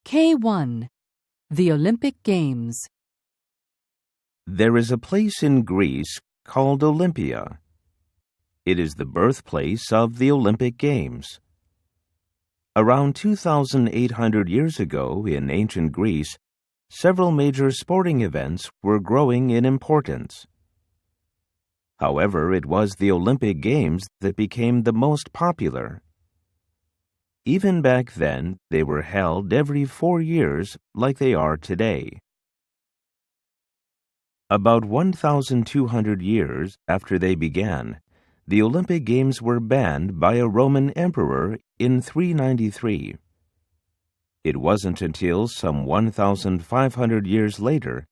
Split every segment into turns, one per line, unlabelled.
K1. The Olympic Games.
There is a place in Greece called Olympia. It is the birthplace of the Olympic Games. Around 2,800 years ago in ancient Greece, several major sporting events were growing in importance. However, it was the Olympic Games that became the most popular. Even back then, they were held every 4 years like they are today. About 1,200 years after they began, the Olympic Games were banned by a Roman emperor in 393. It wasn't until some 1,500 years later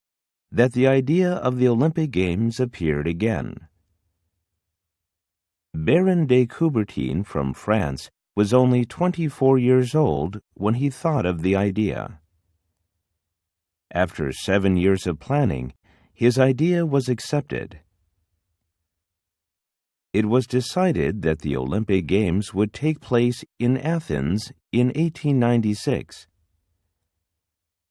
that the idea of the Olympic Games appeared again. Baron de Coubertin from France was only 24 years old when he thought of the idea. After 7 years of planning, his idea was accepted. It was decided that the Olympic Games would take place in Athens in 1896.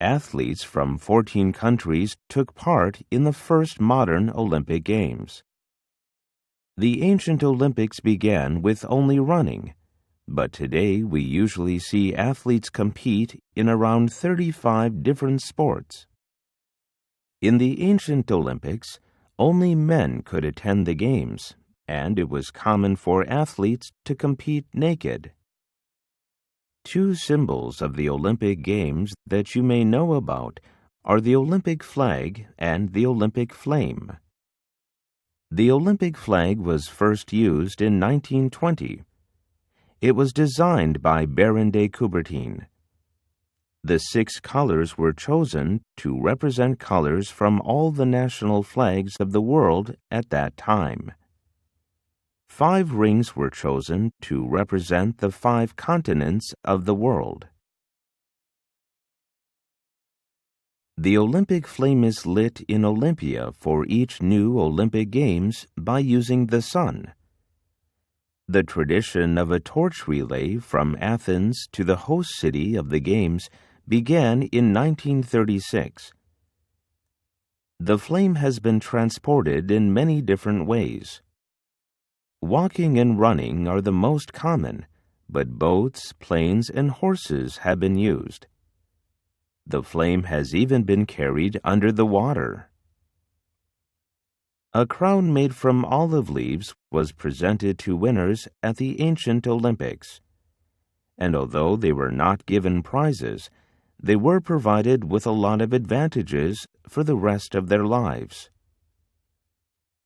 Athletes from 14 countries took part in the first modern Olympic Games. The ancient Olympics began with only running, but today we usually see athletes compete in around 35 different sports. In the ancient Olympics, only men could attend the Games, and it was common for athletes to compete naked. Two symbols of the Olympic Games that you may know about are the Olympic flag and the Olympic flame. The Olympic flag was first used in 1920. It was designed by Baron de Coubertin. The 6 colors were chosen to represent colors from all the national flags of the world at that time. 5 rings were chosen to represent the 5 continents of the world. The Olympic flame is lit in Olympia for each new Olympic Games by using the sun. The tradition of a torch relay from Athens to the host city of the Games began in 1936. The flame has been transported in many different ways. Walking and running are the most common, but boats, planes, and horses have been used. The flame has even been carried under the water. A crown made from olive leaves was presented to winners at the ancient Olympics, and although they were not given prizes, they were provided with a lot of advantages for the rest of their lives.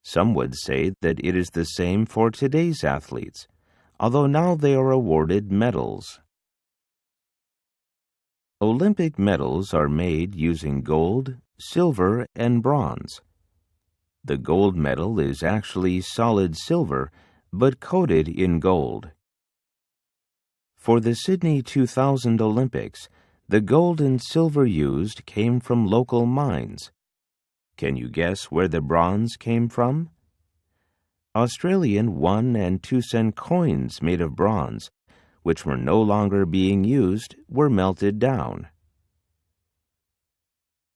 Some would say that it is the same for today's athletes, although now they are awarded medals. Olympic medals are made using gold, silver, and bronze. The gold medal is actually solid silver, but coated in gold. For the Sydney 2000 Olympics, the gold and silver used came from local mines. Can you guess where the bronze came from? Australian 1 and 2 cent coins made of bronze, which were no longer being used, were melted down.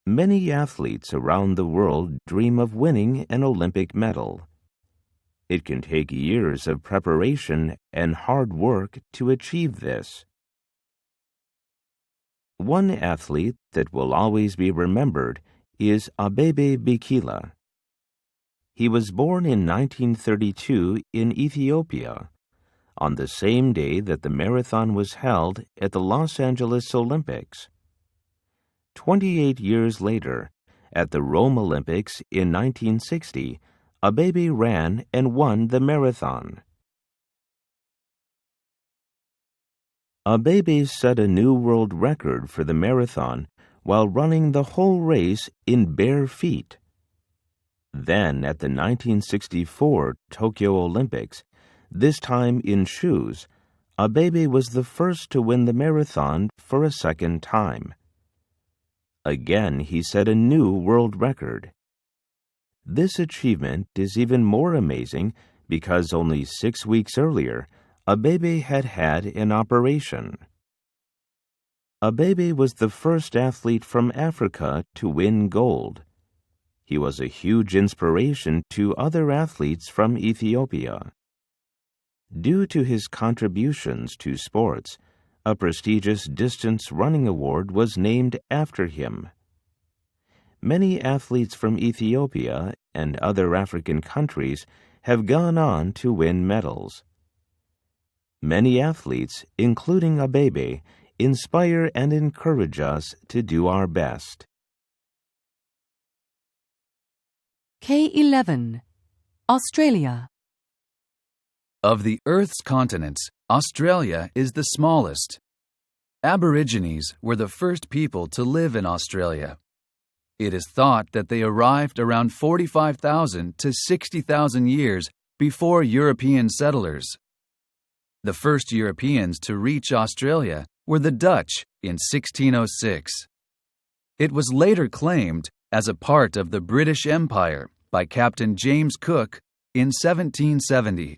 Many athletes around the world dream of winning an Olympic medal. It can take years of preparation and hard work to achieve this. One athlete that will always be remembered is Abebe Bikila. He was born in 1932 in Ethiopia, on the same day that the marathon was held at the Los Angeles Olympics. 28 years later, at the Rome Olympics in 1960, Abebe ran and won the marathon. Abebe set a new world record for the marathon while running the whole race in bare feet. Then, at the 1964 Tokyo Olympics, this time in shoes, Abebe was the first to win the marathon for a second time. Again, he set a new world record. This achievement is even more amazing because only 6 weeks earlier, Abebe had had an operation. Abebe was the first athlete from Africa to win gold. He was a huge inspiration to other athletes from Ethiopia. Due to his contributions to sports, a prestigious distance running award was named after him. Many athletes from Ethiopia and other African countries have gone on to win medals. Many athletes, including Abebe, inspire and encourage us to do our best.
K11. Australia.
Of the Earth's continents, Australia is the smallest. Aborigines were the first people to live in Australia. It is thought that they arrived around 45,000 to 60,000 years before European settlers. The first Europeans to reach Australia were the Dutch in 1606. It was later claimed as a part of the British Empire by Captain James Cook in 1770.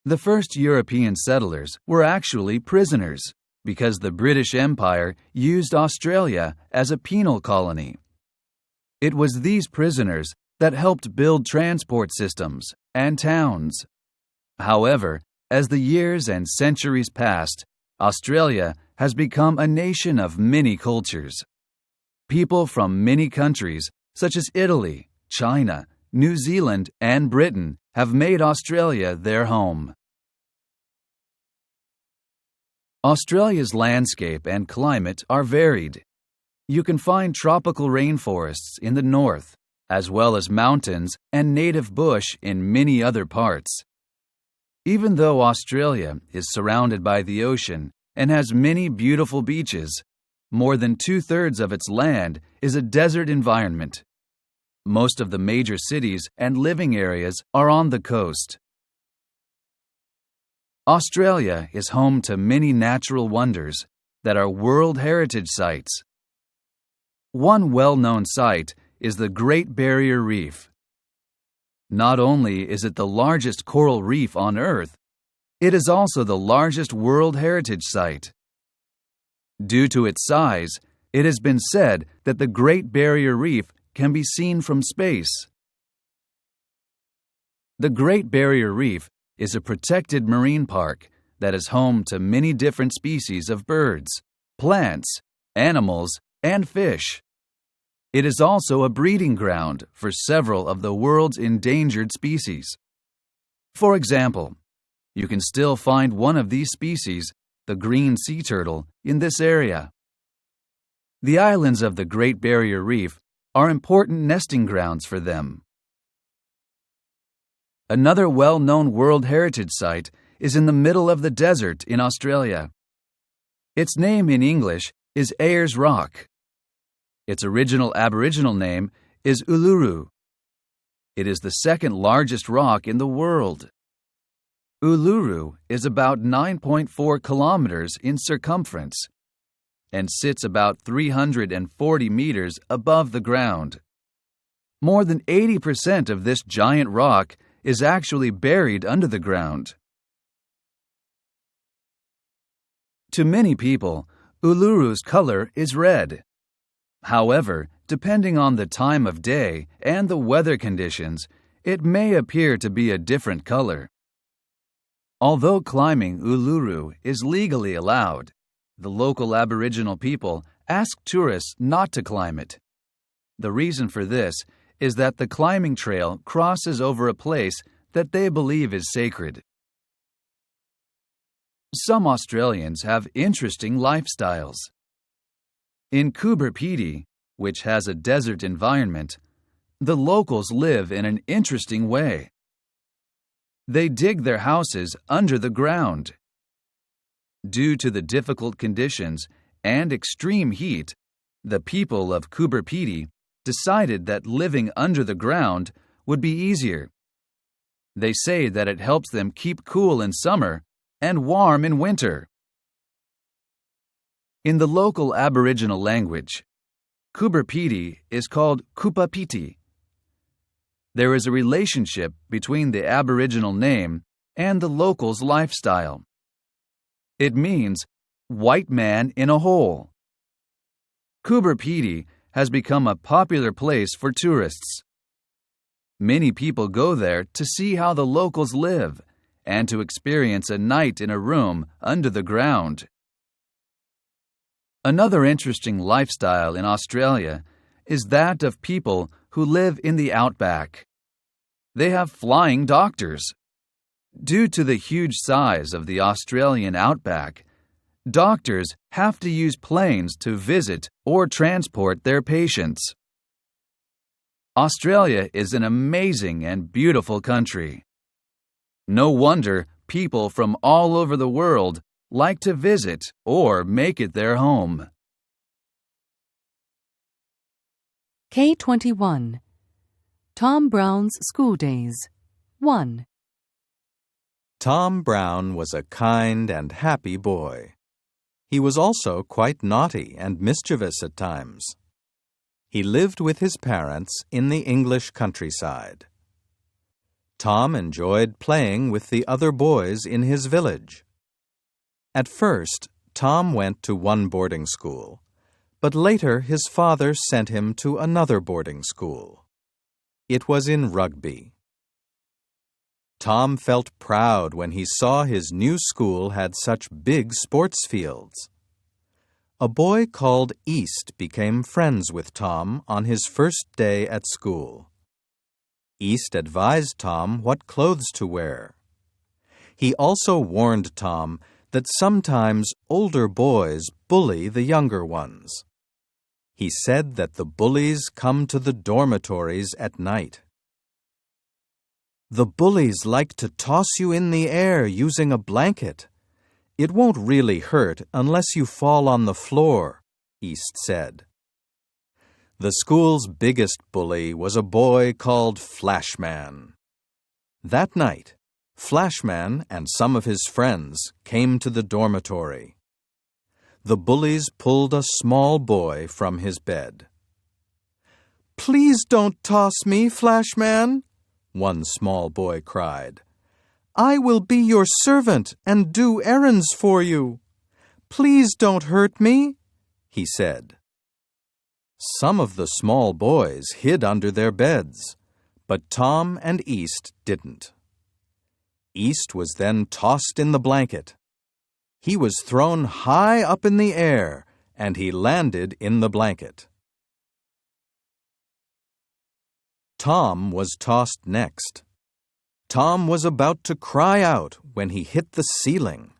The first European settlers were actually prisoners because the British Empire used Australia as a penal colony. It was these prisoners that helped build transport systems and towns. However, as the years and centuries passed, Australia has become a nation of many cultures. People from many countries, such as Italy, China, New Zealand, and Britain, have made Australia their home. Australia's landscape and climate are varied. You can find tropical rainforests in the north, as well as mountains and native bush in many other parts. Even though Australia is surrounded by the ocean and has many beautiful beaches, more than 2/3 of its land is a desert environment. Most of the major cities and living areas are on the coast. Australia is home to many natural wonders that are World Heritage Sites. One well-known site is the Great Barrier Reef. Not only is it the largest coral reef on Earth, it is also the largest World Heritage Site. Due to its size, it has been said that the Great Barrier Reef can be seen from space. The Great Barrier Reef is a protected marine park that is home to many different species of birds, plants, animals, and fish. It is also a breeding ground for several of the world's endangered species. For example, you can still find one of these species, the green sea turtle, in this area. The islands of the Great Barrier Reef are important nesting grounds for them. Another well-known World Heritage Site is in the middle of the desert in Australia. Its name in English is Ayers Rock. Its original Aboriginal name is Uluru. It is the second largest rock in the world. Uluru is about 9.4 kilometers in circumference and sits about 340 meters above the ground. More than 80% of this giant rock is actually buried under the ground. To many people, Uluru's color is red. However, depending on the time of day and the weather conditions, it may appear to be a different color. Although climbing Uluru is legally allowed, the local Aboriginal people ask tourists not to climb it. The reason for this is that the climbing trail crosses over a place that they believe is sacred. Some Australians have interesting lifestyles. In Coober Pedy, which has a desert environment, the locals live in an interesting way. They dig their houses under the ground. Due to the difficult conditions and extreme heat, the people of Coober Pedy decided that living under the ground would be easier. They say that it helps them keep cool in summer and warm in winter. In the local Aboriginal language, Coober Pedy is called Kupapiti. There is a relationship between the Aboriginal name and the locals' lifestyle. It means White Man in a Hole. Coober Pedy has become a popular place for tourists. Many people go there to see how the locals live and to experience a night in a room under the ground. Another interesting lifestyle in Australia is that of people who live in the outback. They have flying doctors. Due to the huge size of the Australian outback, doctors have to use planes to visit or transport their patients. Australia is an amazing and beautiful country. No wonder people from all over the world like to visit or make it their home.
K21. Tom Brown's School Days. 1.
Tom Brown was a kind and happy boy. He was also quite naughty and mischievous at times. He lived with his parents in the English countryside. Tom enjoyed playing with the other boys in his village. At first, Tom went to one boarding school, but later his father sent him to another boarding school. It was in Rugby. Tom felt proud when he saw his new school had such big sports fields. A boy called East became friends with Tom on his first day at school. East advised Tom what clothes to wear. He also warned Tom that sometimes older boys bully the younger ones. He said that the bullies come to the dormitories at night. "The bullies like to toss you in the air using a blanket. It won't really hurt unless you fall on the floor," East said. The school's biggest bully was a boy called Flashman. That night, Flashman and some of his friends came to the dormitory. The bullies pulled a small boy from his bed. "Please don't toss me, Flashman," one small boy cried. "I will be your servant and do errands for you. Please don't hurt me," he said. Some of the small boys hid under their beds, but Tom and East didn't. East was then tossed in the blanket. He was thrown high up in the air, and he landed in the blanket. Tom was tossed next. Tom was about to cry out when he hit the ceiling.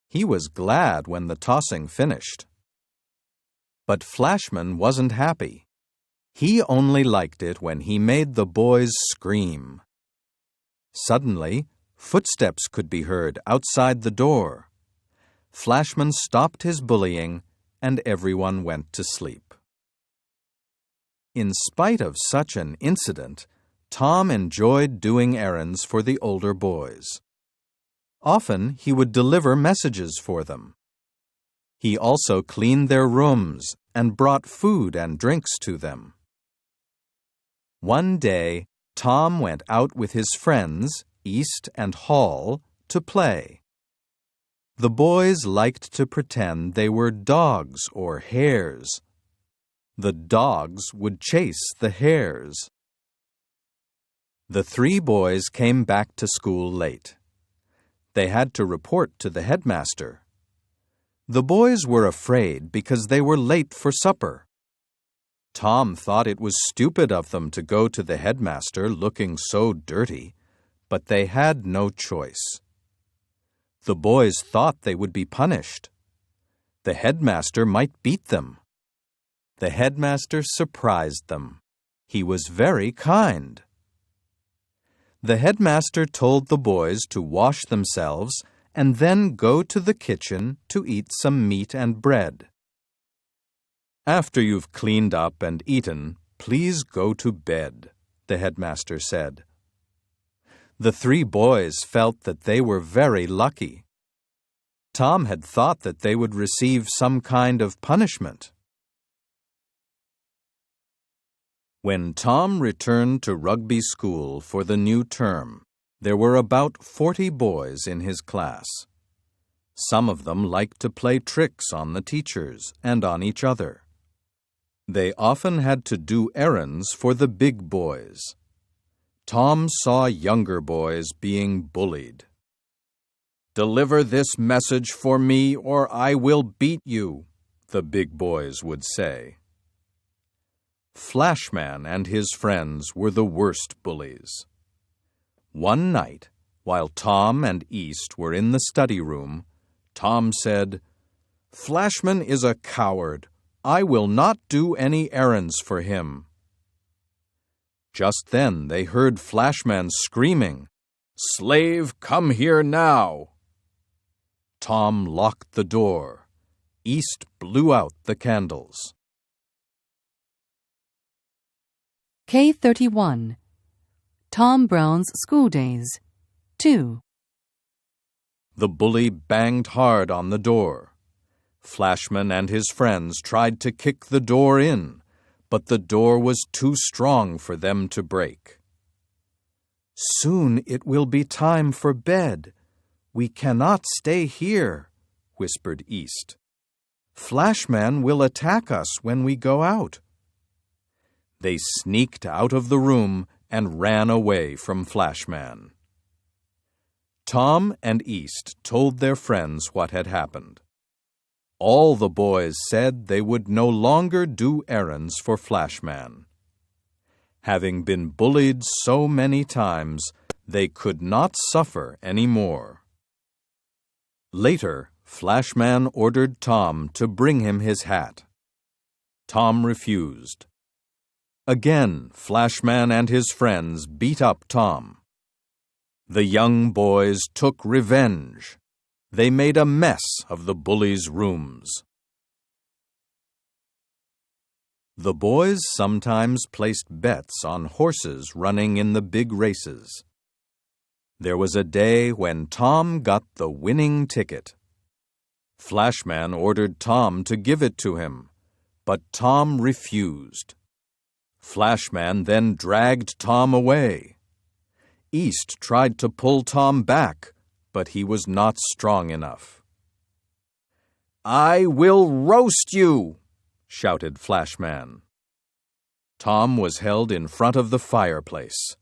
He was glad when the tossing finished. But Flashman wasn't happy. He only liked it when he made the boys scream. Suddenly, footsteps could be heard outside the door. Flashman stopped his bullying, and everyone went to sleep. In spite of such an incident, Tom enjoyed doing errands for the older boys. Often he would deliver messages for them. He also cleaned their rooms and brought food and drinks to them. One day, Tom went out with his friends, East and Hall, to play. The boys liked to pretend they were dogs or hares. The dogs would chase the hares. The three boys came back to school late. They had to report to the headmaster. The boys were afraid because they were late for supper. Tom thought it was stupid of them to go to the headmaster looking so dirty, but they had no choice. The boys thought they would be punished. The headmaster might beat them. The headmaster surprised them. He was very kind. The headmaster told the boys to wash themselves and then go to the kitchen to eat some meat and bread. "After you've cleaned up and eaten, please go to bed," the headmaster said. The three boys felt that they were very lucky. Tom had thought that they would receive some kind of punishment. When Tom returned to Rugby School for the new term, there were about 40 boys in his class. Some of them liked to play tricks on the teachers and on each other. They often had to do errands for the big boys. Tom saw younger boys being bullied. "Deliver this message for me or I will beat you," the big boys would say. Flashman and his friends were the worst bullies. One night, while Tom and East were in the study room, Tom said, "Flashman is a coward. I will not do any errands for him." Just then they heard Flashman screaming, "Slave, come here now!" Tom locked the door. East blew out the candles.
K31. Tom Brown's School Days. 2.
The bully banged hard on the door. Flashman and his friends tried to kick the door in, but the door was too strong for them to break. "Soon it will be time for bed. We cannot stay here," whispered East. "Flashman will attack us when we go out." They sneaked out of the room and ran away from Flashman. Tom and East told their friends what had happened. All the boys said they would no longer do errands for Flashman. Having been bullied so many times, they could not suffer any more. Later, Flashman ordered Tom to bring him his hat. Tom refused. Again, Flashman and his friends beat up Tom. The young boys took revenge. They made a mess of the bullies' rooms. The boys sometimes placed bets on horses running in the big races. There was a day when Tom got the winning ticket. Flashman ordered Tom to give it to him, but Tom refused. Flashman then dragged Tom away. East tried to pull Tom back, but he was not strong enough. "I will roast you!" shouted Flashman. Tom was held in front of the fireplace.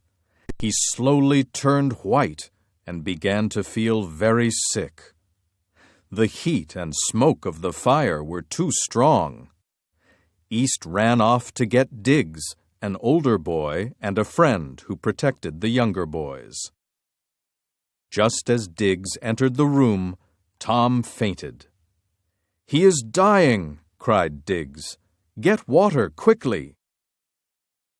He slowly turned white and began to feel very sick. The heat and smoke of the fire were too strong. East ran off to get Diggs, an older boy and a friend who protected the younger boys. Just as Diggs entered the room, Tom fainted. "He is dying!" cried Diggs. "Get water quickly!"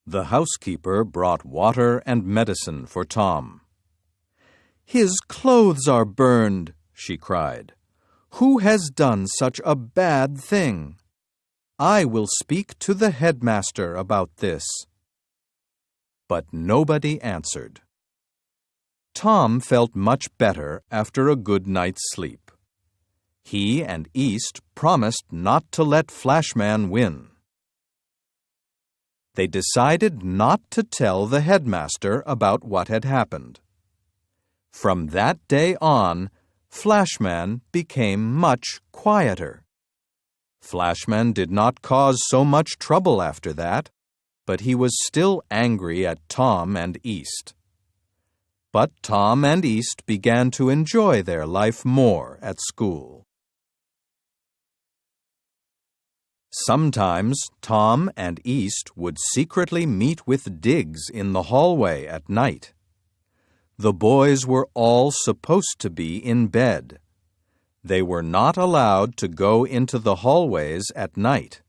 The housekeeper brought water and medicine for Tom. "His clothes are burned," she cried. "Who has done such a bad thing? I will speak to the headmaster about this." But nobody answered. Tom felt much better after a good night's sleep. He and East promised not to let Flashman win. They decided not to tell the headmaster about what had happened. From that day on, Flashman became much quieter. Flashman did not cause so much trouble after that, but he was still angry at Tom and East. But Tom and East began to enjoy their life more at school. Sometimes Tom and East would secretly meet with Diggs in the hallway at night. The boys were all supposed to be in bed. They were not allowed to go into the hallways at night.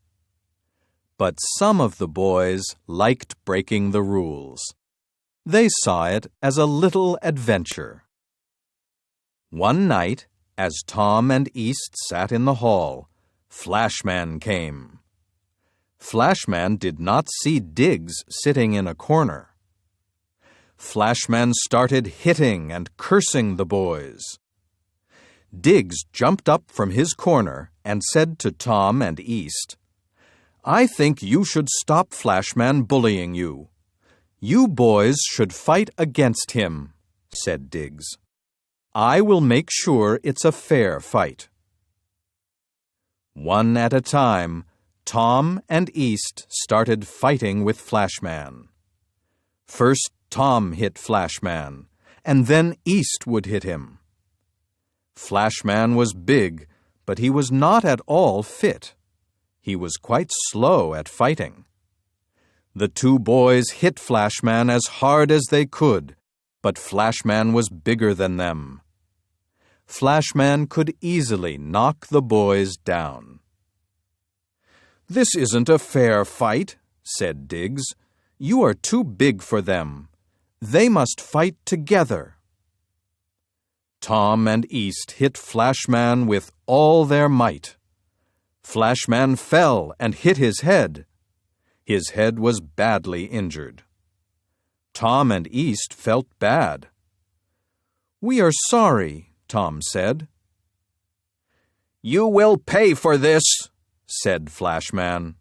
But some of the boys liked breaking the rules. They saw it as a little adventure. One night, as Tom and East sat in the hall, Flashman came. Flashman did not see Diggs sitting in a corner. Flashman started hitting and cursing the boys. Diggs jumped up from his corner and said to Tom and East, "I think you should stop Flashman bullying you. You boys should fight against him," said Diggs. I will make sure it's a fair fight." One at a time, Tom and East started fighting with Flashman. First Tom hit Flashman, and then East would hit him. Flashman was big, but he was not at all fit. He was quite slow at fighting. The two boys hit Flashman as hard as they could, but Flashman was bigger than them. Flashman could easily knock the boys down. "This isn't a fair fight," said Diggs. "You are too big for them. They must fight together." Tom and East hit Flashman with all their might. Flashman fell and hit his head. His head was badly injured. Tom and East felt bad. "We are sorry," Tom said. "You will pay for this," said Flashman.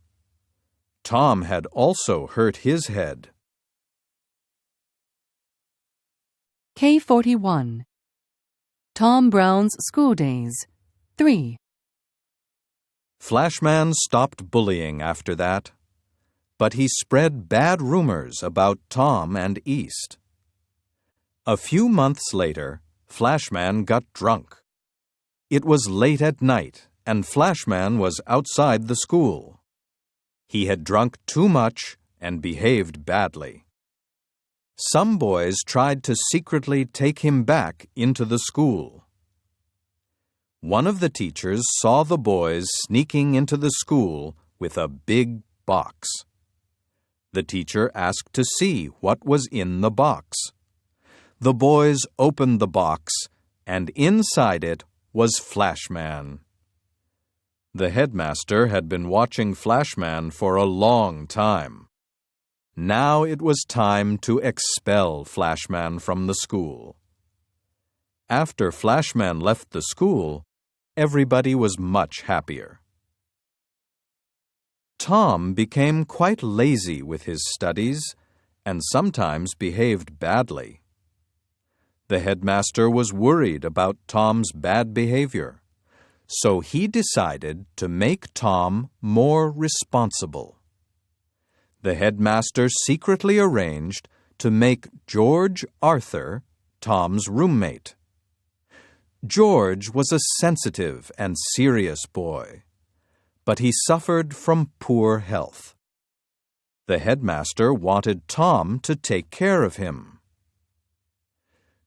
Tom had also hurt his head.
K41. Tom Brown's School Days. 3.
Flashman stopped bullying after that, but he spread bad rumors about Tom and East. A few months later, Flashman got drunk. It was late at night, and Flashman was outside the school. He had drunk too much and behaved badly. Some boys tried to secretly take him back into the school. One of the teachers saw the boys sneaking into the school with a big box. The teacher asked to see what was in the box. The boys opened the box, and inside it was Flashman. The headmaster had been watching Flashman for a long time. Now it was time to expel Flashman from the school. After Flashman left the school, everybody was much happier. Tom became quite lazy with his studies and sometimes behaved badly. The headmaster was worried about Tom's bad behavior, so he decided to make Tom more responsible. The headmaster secretly arranged to make George Arthur Tom's roommate. George was a sensitive and serious boy, but he suffered from poor health. The headmaster wanted Tom to take care of him.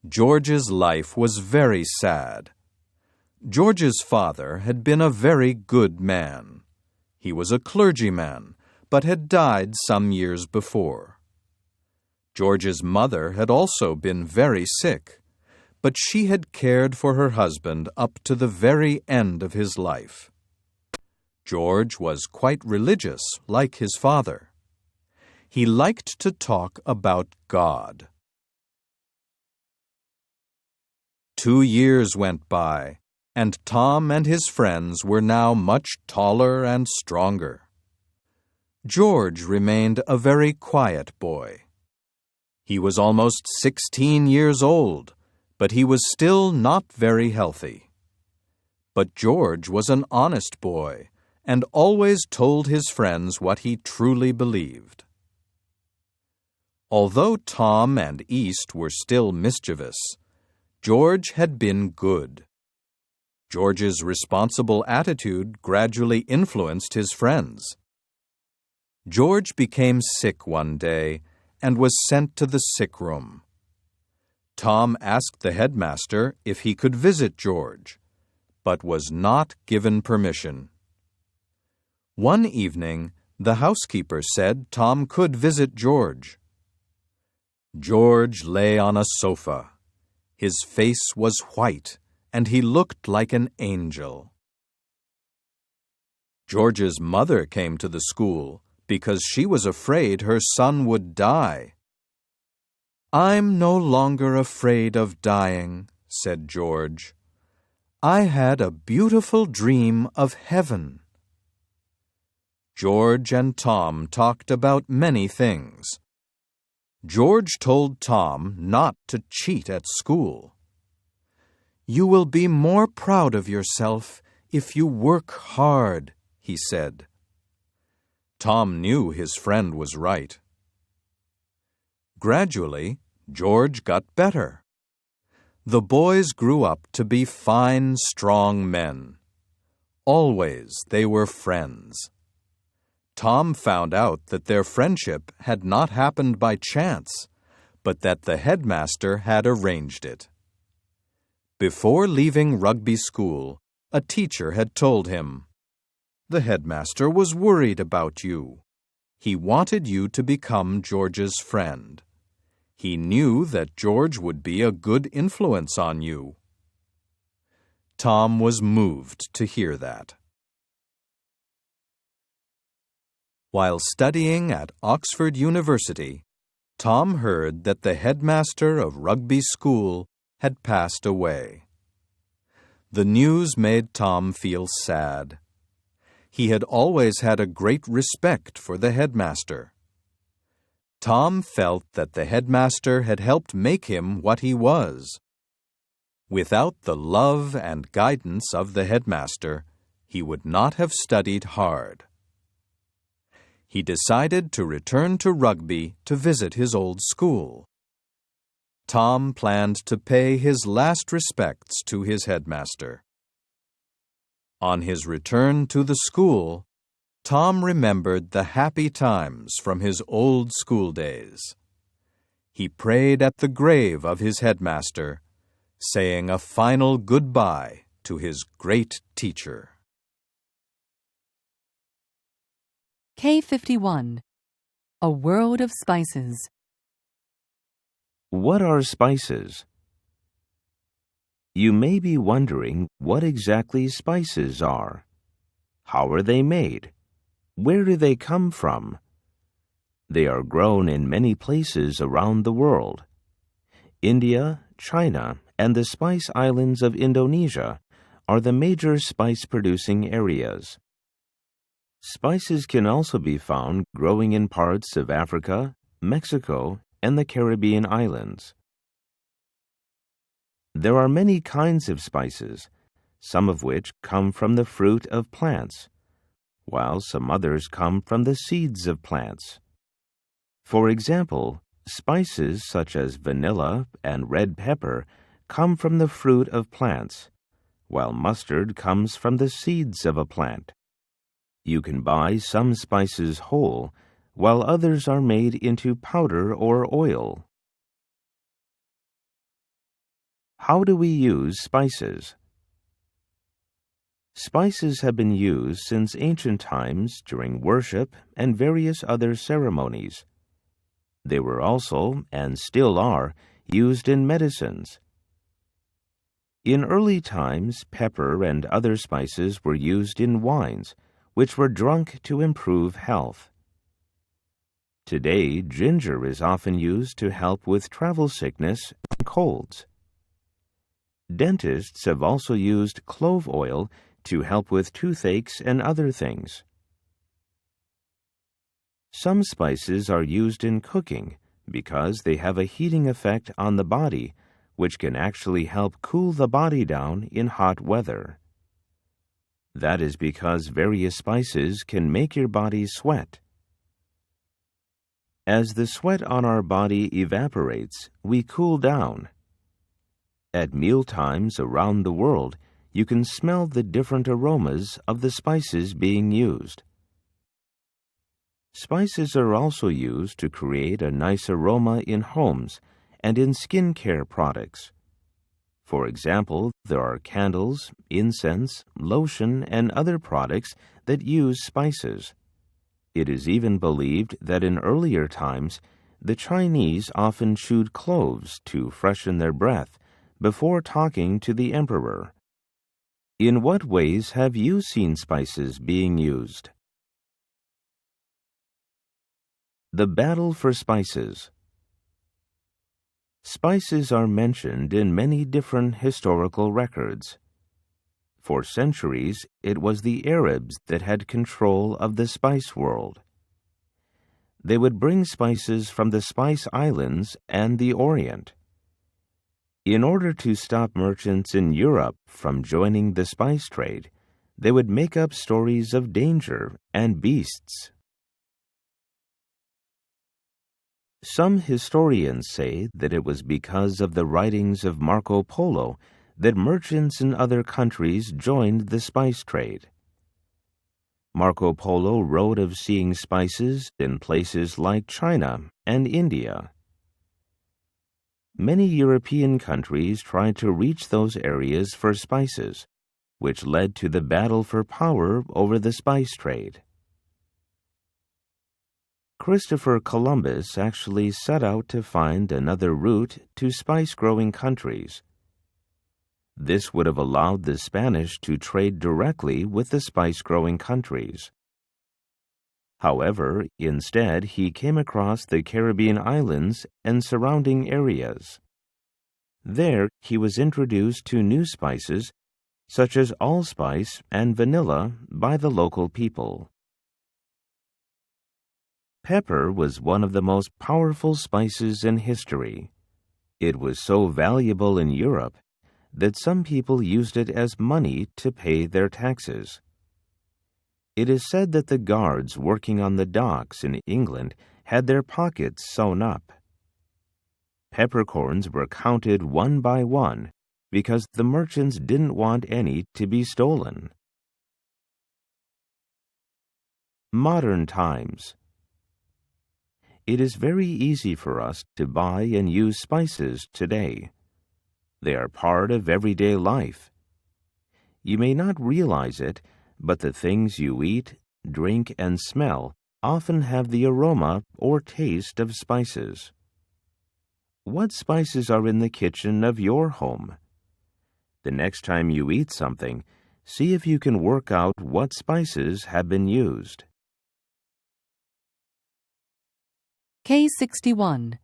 George's life was very sad. George's father had been a very good man. He was a clergyman, but had died some years before. George's mother had also been very sick, but she had cared for her husband up to the very end of his life. George was quite religious, like his father. He liked to talk about God. 2 years went by, and Tom and his friends were now much taller and stronger. George remained a very quiet boy. He was almost 16 years old, but he was still not very healthy. But George was an honest boy and always told his friends what he truly believed. Although Tom and East were still mischievous, George had been good. George's responsible attitude gradually influenced his friends. George became sick one day and was sent to the sick room. Tom asked the headmaster if he could visit George, but was not given permission. One evening, the housekeeper said Tom could visit George. George lay on a sofa. His face was white, and he looked like an angel. George's mother came to the school because she was afraid her son would die. "I'm no longer afraid of dying," said George. "I had a beautiful dream of heaven." George and Tom talked about many things. George told Tom not to cheat at school. "You will be more proud of yourself if you work hard," he said. Tom knew his friend was right. Gradually, George got better. The boys grew up to be fine, strong men. Always they were friends. Tom found out that their friendship had not happened by chance, but that the headmaster had arranged it. Before leaving rugby school, a teacher had told him, "The headmaster was worried about you. He wanted you to become George's friend. He knew that George would be a good influence on you." Tom was moved to hear that. While studying at Oxford University, Tom heard that the headmaster of Rugby School had passed away. The news made Tom feel sad. He had always had a great respect for the headmaster. Tom felt that the headmaster had helped make him what he was. Without the love and guidance of the headmaster, he would not have studied hard. He decided to return to Rugby to visit his old school. Tom planned to pay his last respects to his headmaster. On his return to the school, Tom remembered the happy times from his old school days. He prayed at the grave of his headmaster, saying a final goodbye to his great teacher.
K51. A World of Spices.
What are spices? You may be wondering what exactly spices are. How are they made? Where do they come from? They are grown in many places around the world. India, China, and the Spice Islands of Indonesia are the major spice-producing areas. Spices can also be found growing in parts of Africa, Mexico, and the Caribbean islands. There are many kinds of spices, some of which come from the fruit of plants, while some others come from the seeds of plants. For example, spices such as vanilla and red pepper come from the fruit of plants, while mustard comes from the seeds of a plant. You can buy some spices whole, while others are made into powder or oil. How do we use spices? Spices have been used since ancient times during worship and various other ceremonies. They were also, and still are, used in medicines. In early times, pepper and other spices were used in wines, which were drunk to improve health. Today, ginger is often used to help with travel sickness and colds. Dentists have also used clove oil to help with toothaches and other things. Some spices are used in cooking because they have a heating effect on the body, which can actually help cool the body down in hot weather. That is because various spices can make your body sweat. As the sweat on our body evaporates, we cool down. At meal times around the world, you can smell the different aromas of the spices being used. Spices are also used to create a nice aroma in homes and in skincare products. For example, there are candles, incense, lotion, and other products that use spices. It is even believed that in earlier times, the Chinese often chewed cloves to freshen their breath before talking to the emperor. In what ways have you seen spices being used? The battle for spices. Spices are mentioned in many different historical records. For centuries, it was the Arabs that had control of the spice world. They would bring spices from the Spice Islands and the Orient. In order to stop merchants in Europe from joining the spice trade, they would make up stories of danger and beasts. Some historians say that it was because of the writings of Marco Polo that merchants in other countries joined the spice trade. Marco Polo wrote of seeing spices in places like China and India. Many European countries tried to reach those areas for spices, which led to the battle for power over the spice trade. Christopher Columbus actually set out to find another route to spice-growing countries. This would have allowed the Spanish to trade directly with the spice-growing countries. However, instead he came across the Caribbean islands and surrounding areas. There he was introduced to new spices such as allspice and vanilla by the local people. Pepper was one of the most powerful spices in history. It was so valuable in Europe that some people used it as money to pay their taxes. It is said that the guards working on the docks in England had their pockets sewn up. Peppercorns were counted one by one because the merchants didn't want any to be stolen. Modern times. It is very easy for us to buy and use spices today. They are part of everyday life. You may not realize it, but the things you eat, drink, and smell often have the aroma or taste of spices. What spices are in the kitchen of your home? The next time you eat something, see if you can work out what spices have been used.
Case 61.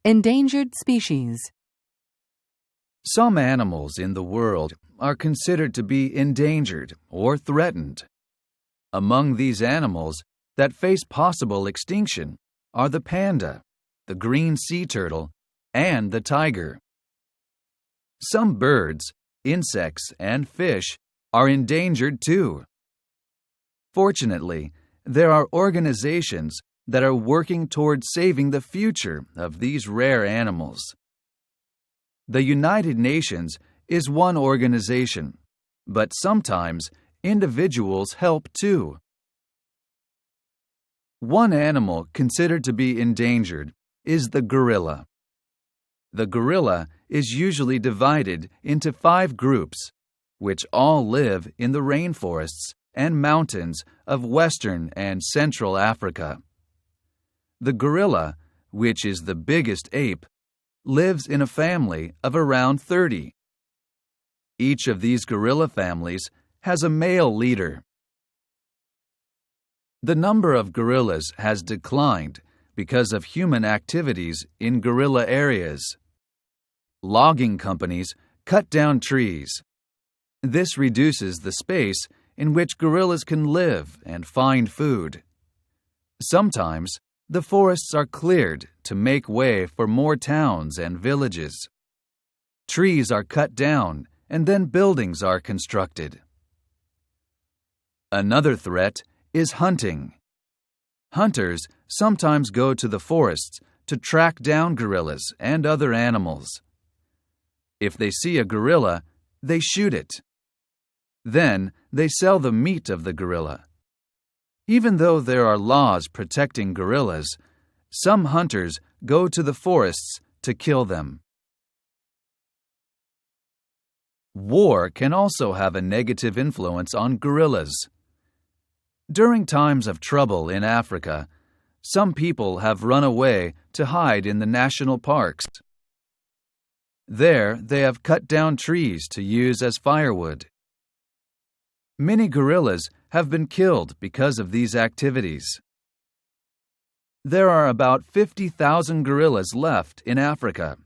Endangered species.
Some animals in the world are considered to be endangered or threatened. Among these animals that face possible extinction are the panda, the green sea turtle, and the tiger. Some birds, insects, and fish are endangered too. Fortunately, there are organizations that are working toward saving the future of these rare animals. The United Nations is one organization, but sometimes individuals help too. One animal considered to be endangered is the gorilla. The gorilla is usually divided into 5 groups, which all live in the rainforests and mountains of Western and Central Africa. The gorilla, which is the biggest ape, lives in a family of around 30. Each of these gorilla families has a male leader. The number of gorillas has declined because of human activities in gorilla areas. Logging companies cut down trees. This reduces the space in which gorillas can live and find food. Sometimes, the forests are cleared to make way for more towns and villages. Trees are cut down and then buildings are constructed. Another threat is hunting. Hunters sometimes go to the forests to track down gorillas and other animals. If they see a gorilla, they shoot it. Then they sell the meat of the gorilla. Even though there are laws protecting gorillas, some hunters go to the forests to kill them. War can also have a negative influence on gorillas. During times of trouble in Africa, some people have run away to hide in the national parks. There, they have cut down trees to use as firewood. Many gorillas have been killed because of these activities. There are about 50,000 gorillas left in Africa.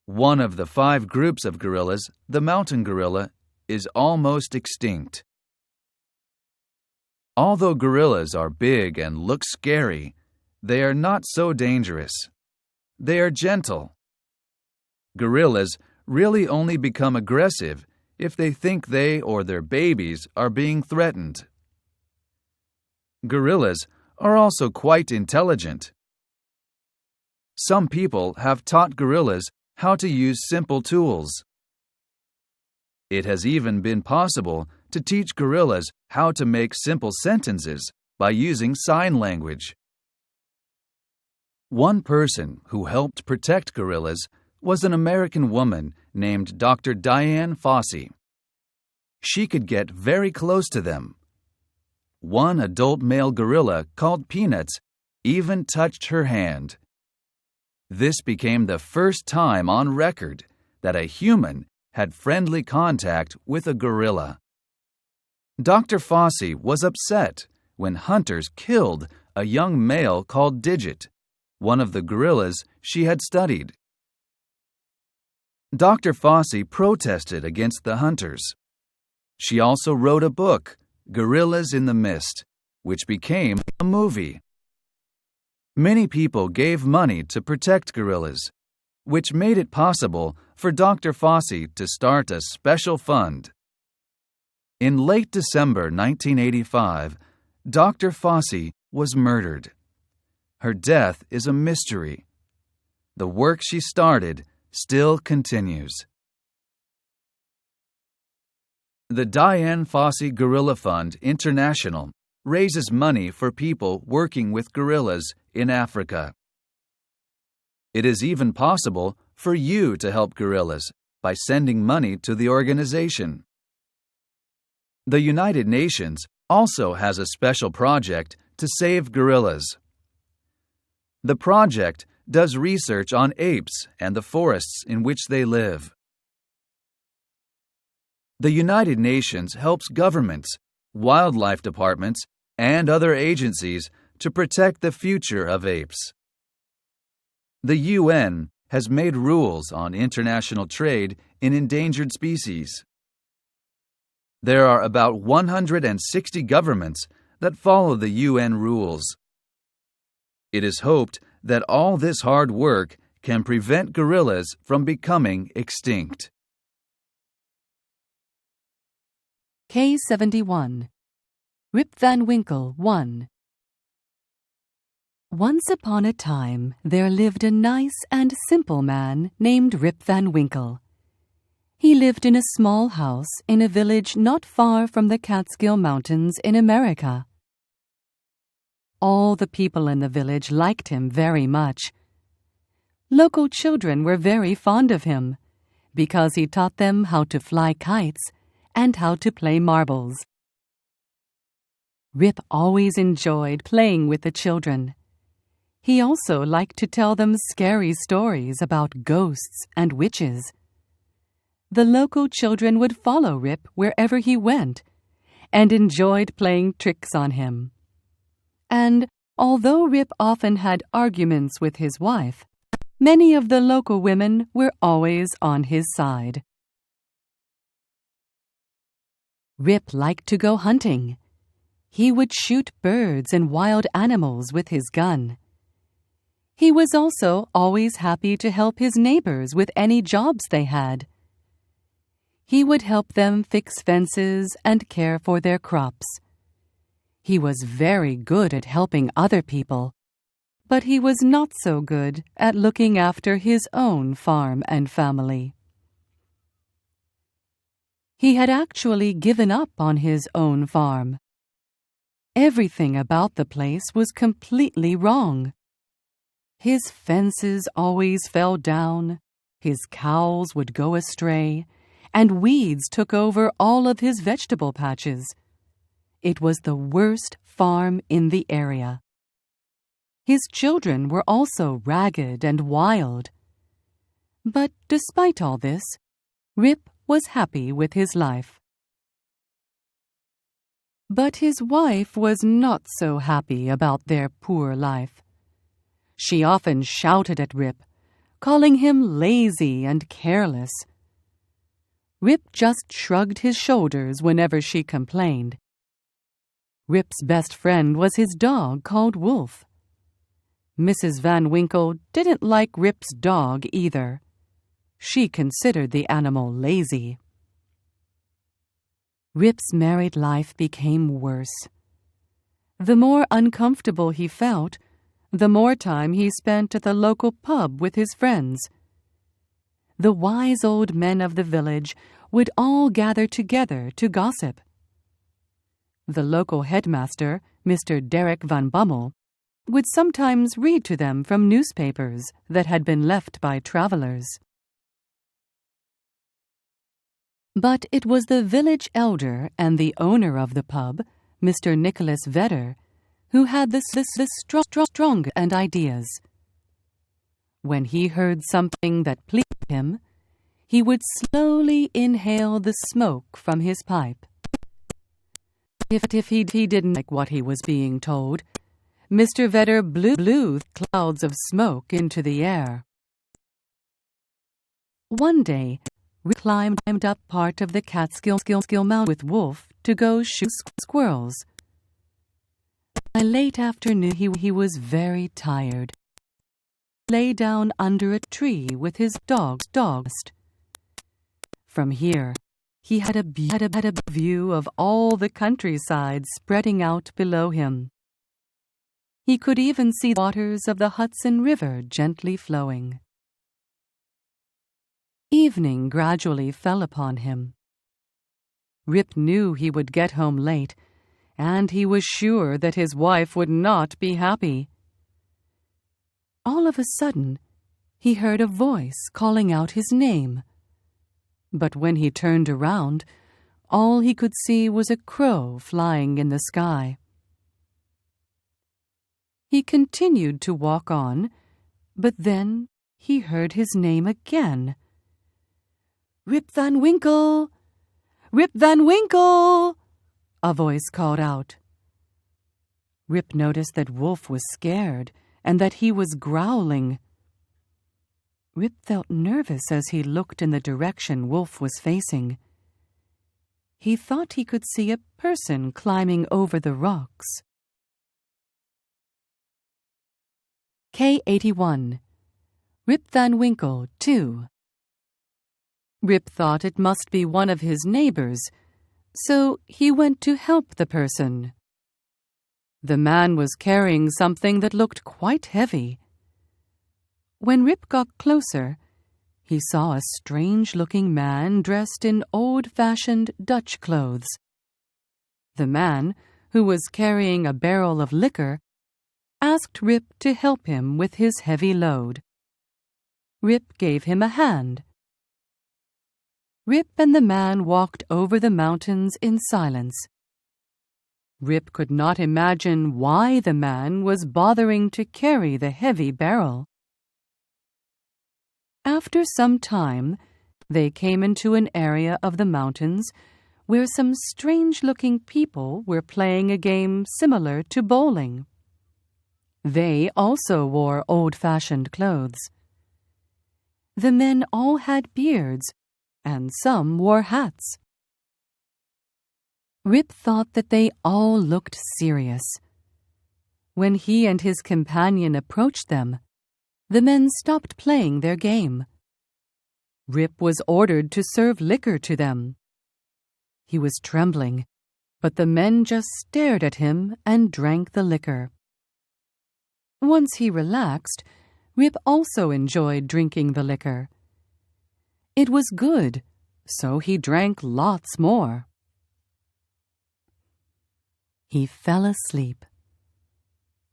One of the 5 groups of gorillas, the mountain gorilla, is almost extinct. Although gorillas are big and look scary, they are not so dangerous. They are gentle. Gorillas really only become aggressive if they think they or their babies are being threatened. Gorillas are also quite intelligent. Some people have taught gorillas how to use simple tools. It has even been possible to teach gorillas how to make simple sentences by using sign language. One person who helped protect gorillas was an American woman named Dr. Diane Fossey. She could get very close to them. One adult male gorilla called Peanuts even touched her hand. This became the first time on record that a human had friendly contact with a gorilla. Dr. Fossey was upset when hunters killed a young male called Digit, one of the gorillas she had studied. Dr. Fossey protested against the hunters. She also wrote a book, Gorillas in the Mist, which became a movie. Many people gave money to protect gorillas, which made it possible for Dr. Fossey to start a special fund. In late December 1985, Dr. Fossey was murdered. Her death is a mystery. The work she started still continues. The Diane Fossey Gorilla Fund International raises money for people working with gorillas in Africa. It is even possible for you to help gorillas by sending money to the organization. The United Nations also has a special project to save gorillas. The project does research on apes and the forests in which they live. The United Nations helps governments, wildlife departments, and other agencies to protect the future of apes. The UN has made rules on international trade in endangered species. There are about 160 governments that follow the UN rules. It is hoped that all this hard work can prevent gorillas from becoming extinct.
K71. Rip Van Winkle 1. Once upon a time, there lived a nice and simple man named Rip Van Winkle. He lived in a small house in a village not far from the Catskill Mountains in America. All the people in the village liked him very much. Local children were very fond of him because he taught them how to fly kites and how to play marbles. Rip always enjoyed playing with the children. He also liked to tell them scary stories about ghosts and witches. The local children would follow Rip wherever he went and enjoyed playing tricks on him. And although Rip often had arguments with his wife, many of the local women were always on his side. Rip liked to go hunting. He would shoot birds and wild animals with his gun. He was also always happy to help his neighbors with any jobs they had. He would help them fix fences and care for their crops. He was very good at helping other people, but he was not so good at looking after his own farm and family. He had actually given up on his own farm. Everything about the place was completely wrong. His fences always fell down, his cows would go astray, and weeds took over all of his vegetable patches. It was the worst farm in the area. His children were also ragged and wild. But despite all this, Rip was happy with his life. But his wife was not so happy about their poor life. She often shouted at Rip, calling him lazy and careless. Rip just shrugged his shoulders whenever she complained. Rip's best friend was his dog called Wolf. Mrs. Van Winkle didn't like Rip's dog either. She considered the animal lazy. Rip's married life became worse. The more uncomfortable he felt, the more time he spent at the local pub with his friends. The wise old men of the village would all gather together to gossip. The local headmaster, Mr. Derek van Bummel, would sometimes read to them from newspapers that had been left by travelers. But it was the village elder and the owner of the pub, Mr. Nicholas Vedder, who had the strong and ideas. When he heard something that pleased him, he would slowly inhale the smoke from his pipe. If he didn't like what he was being told, Mr. Vedder blew clouds of smoke into the air. One day, Rip climbed up part of the Catskill Mountain with Wolf to go shoot squirrels. By late afternoon, he was very tired. He lay down under a tree with his dogs. From here, he had a view of all the countryside spreading out below him. He could even see the waters of the Hudson River gently flowing. Evening gradually fell upon him. Rip knew he would get home late, and he was sure that his wife would not be happy. All of a sudden, he heard a voice calling out his name. But when he turned around, all he could see was a crow flying in the sky. He continued to walk on, but then he heard his name again. "Rip Van Winkle! Rip Van Winkle!" a voice called out. Rip noticed that Wolf was scared and that he was growling. Rip felt nervous as he looked in the direction Wolf was facing. He thought he could see a person climbing over the rocks. K81. Rip Van Winkle 2. Rip thought it must be one of his neighbors, so he went to help the person. The man was carrying something that looked quite heavy. When Rip got closer, he saw a strange-looking man dressed in old-fashioned Dutch clothes. The man, who was carrying a barrel of liquor, asked Rip to help him with his heavy load. Rip gave him a hand. Rip and the man walked over the mountains in silence. Rip could not imagine why the man was bothering to carry the heavy barrel. After some time, they came into an area of the mountains where some strange-looking people were playing a game similar to bowling. They also wore old-fashioned clothes. The men all had beards, and some wore hats. Rip thought that they all looked serious. When he and his companion approached them, the men stopped playing their game. Rip was ordered to serve liquor to them. He was trembling, but the men just stared at him and drank the liquor. Once he relaxed, Rip also enjoyed drinking the liquor. It was good, so he drank lots more. He fell asleep.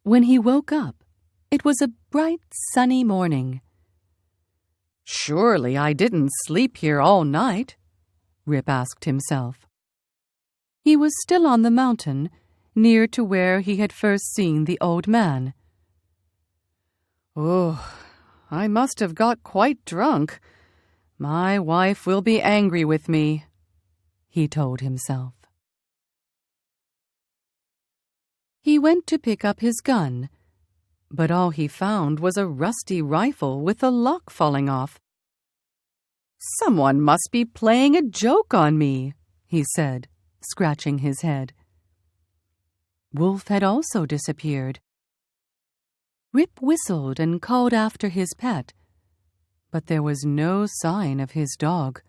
When he woke up, it was a bright, sunny morning. "Surely I didn't sleep here all night," Rip asked himself. He was still on the mountain, near to where he had first seen the old man. "Oh, I must have got quite drunk. My wife will be angry with me," he told himself. He went to pick up his gun, but all he found was a rusty rifle with the lock falling off. "Someone must be playing a joke on me," he said, scratching his head. Wolf had also disappeared. Rip whistled and called after his pet, but there was no sign of his dog.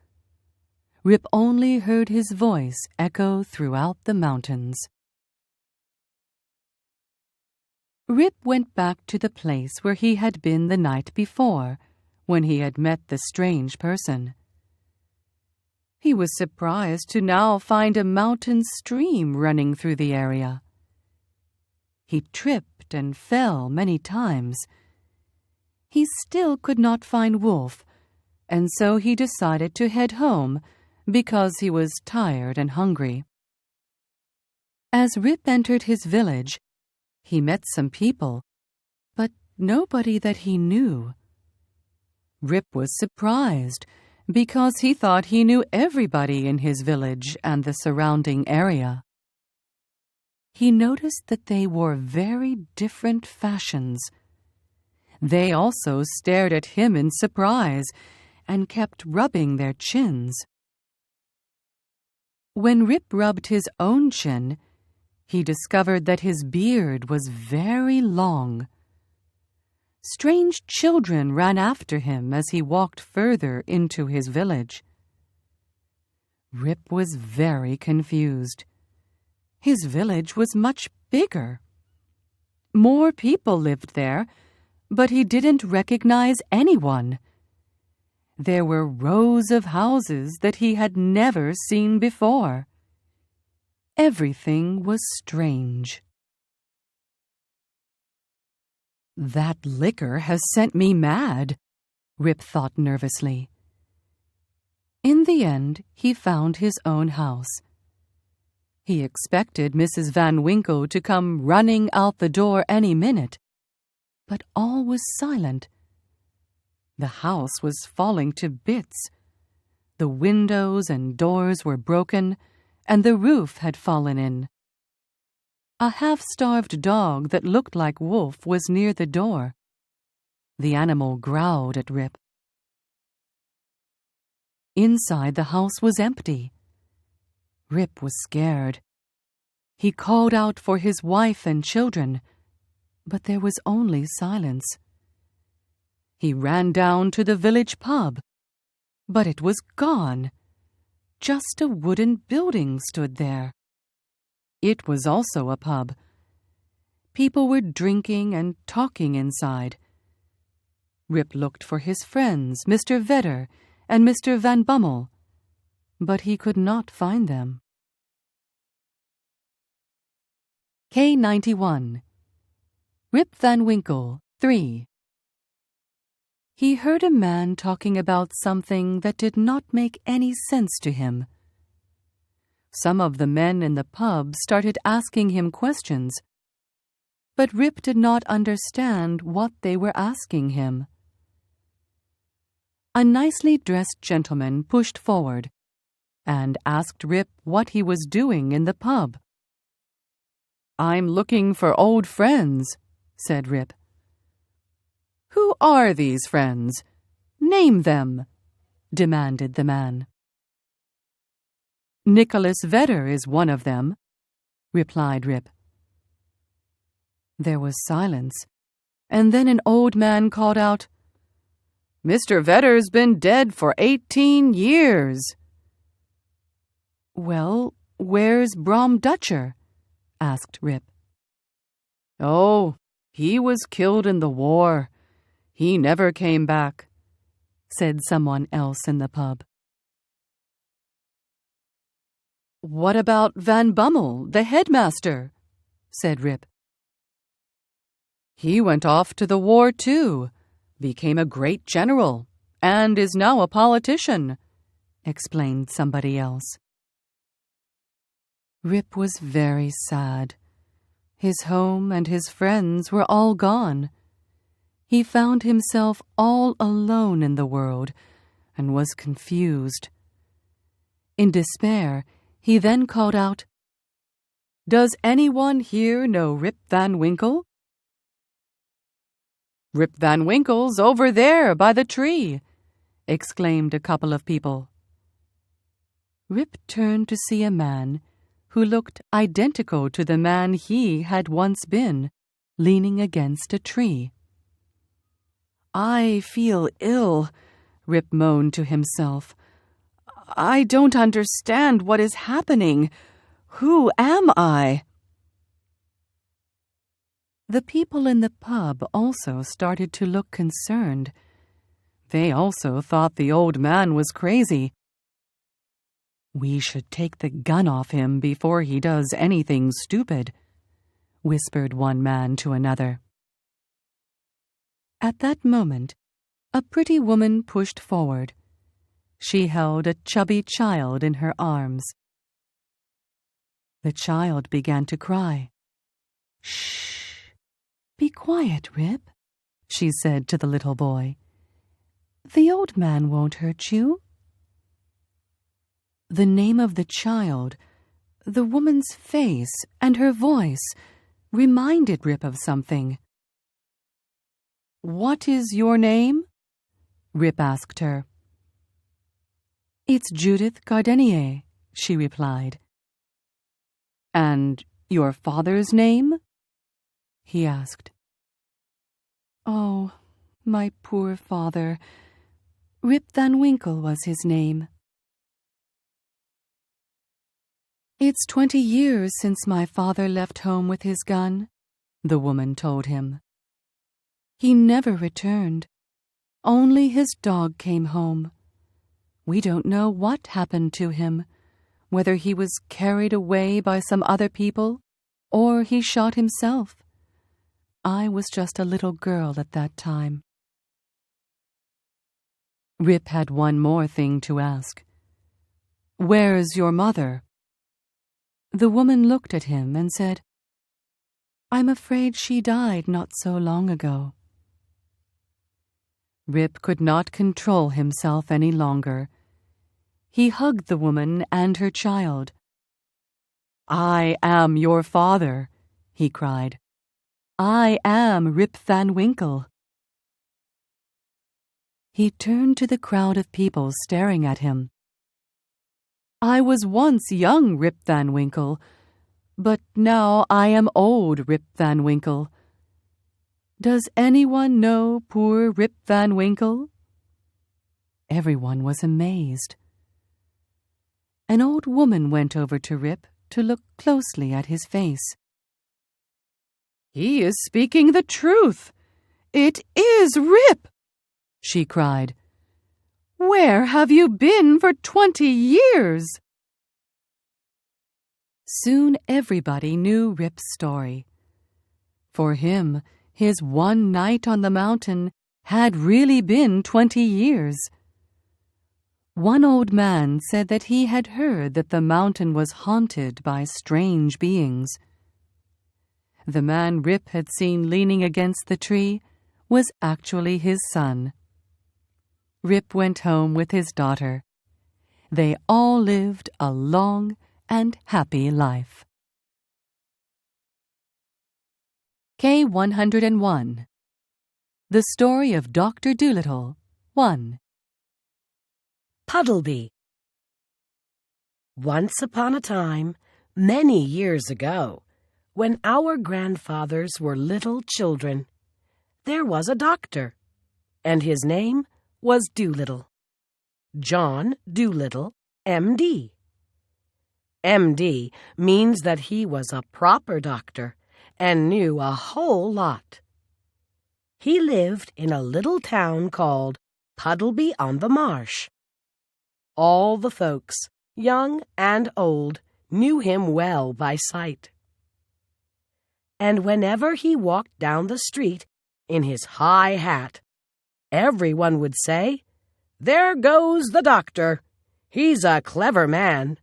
Rip only heard his voice echo throughout the mountains. Rip went back to the place where he had been the night before, when he had met the strange person. He was surprised to now find a mountain stream running through the area. He tripped and fell many times. He still could not find Wolf, and so he decided to head home because he was tired and hungry. As Rip entered his village, he met some people, but nobody that he knew. Rip was surprised because he thought he knew everybody in his village and the surrounding area. He noticed that they wore very different fashions. They also stared at him in surprise and kept rubbing their chins. When Rip rubbed his own chin, he discovered that his beard was very long. Strange children ran after him as he walked further into his village. Rip was very confused. His village was much bigger. More people lived there, but he didn't recognize anyone. There were rows of houses that he had never seen before. Everything was strange. "That liquor has sent me mad," Rip thought nervously. In the end, he found his own house. He expected Mrs. Van Winkle to come running out the door any minute, but all was silent. The house was falling to bits. The windows and doors were broken, and the roof had fallen in. A half-starved dog that looked like Wolf was near the door. The animal growled at Rip. Inside the house was empty. Rip was scared. He called out for his wife and children, but there was only silence. He ran down to the village pub, but it was gone. Just a wooden building stood there. It was also a pub. People were drinking and talking inside. Rip looked for his friends, Mr. Vedder and Mr. Van Bummel, but he could not find them. K91. Rip Van Winkle, 3. He heard a man talking about something that did not make any sense to him. Some of the men in the pub started asking him questions, but Rip did not understand what they were asking him. A nicely dressed gentleman pushed forward and asked Rip what he was doing in the pub. "I'm looking for old friends," said Rip. "Who are these friends? Name them," demanded the man. "Nicholas Vedder is one of them," replied Rip. There was silence, and then an old man called out, "Mr. Vedder's been dead for 18 years. "Well, where's Brom Dutcher?" asked Rip. "Oh, he was killed in the war. He never came back," said someone else in the pub. "What about Van Bummel, the headmaster?" said Rip. "He went off to the war too, became a great general, and is now a politician," explained somebody else. Rip was very sad. His home and his friends were all gone. He found himself all alone in the world and was confused. In despair, he then called out, "Does anyone here know Rip Van Winkle?" "Rip Van Winkle's over there by the tree," exclaimed a couple of people. Rip turned to see a man who looked identical to the man he had once been, leaning against a tree. "I feel ill. Rip moaned to himself. "I don't understand what is happening. Who am I?" The people in the pub also started to look concerned. They also thought the old man was crazy. "We should take the gun off him before he does anything stupid," whispered one man to another. At that moment, a pretty woman pushed forward. She held a chubby child in her arms. The child began to cry. "Shh! Be quiet, Rip," she said to the little boy. "The old man won't hurt you." The name of the child, the woman's face, and her voice reminded Rip of something. "What is your name?" Rip asked her. "It's Judith Gardenier," she replied. "And your father's name?" he asked. "Oh, my poor father. Rip Van Winkle was his name." "It's 20 years since my father left home with his gun," the woman told him. "He never returned. Only his dog came home. We don't know what happened to him, whether he was carried away by some other people or he shot himself. I was just a little girl at that time." Rip had one more thing to ask. "Where's your mother?" The woman looked at him and said, "I'm afraid she died not so long ago." Rip could not control himself any longer. He hugged the woman and her child. "I am your father," he cried. "I am Rip Van Winkle." He turned to the crowd of people staring at him. "I was once young Rip Van Winkle, but now I am old Rip Van Winkle. Does anyone know poor Rip Van Winkle?" Everyone was amazed. An old woman went over to Rip to look closely at his face. "He is speaking the truth. It is Rip!" she cried. "Where have you been for 20 years?" Soon everybody knew Rip's story. For him, his one night on the mountain had really been 20 years. One old man said that he had heard that the mountain was haunted by strange beings. The man Rip had seen leaning against the tree was actually his son. Rip went home with his daughter. They all lived a long and happy life. K101. The Story of Dr. Dolittle, 1.
Puddleby. Once upon a time, many years ago, when our grandfathers were little children, there was a doctor, and his name was Dolittle. John Dolittle, M.D. M.D. means that he was a proper doctor and knew a whole lot. He lived in a little town called Puddleby on the Marsh. All the folks, young and old, knew him well by sight. And whenever he walked down the street in his high hat, everyone would say, "There goes the doctor. He's a clever man."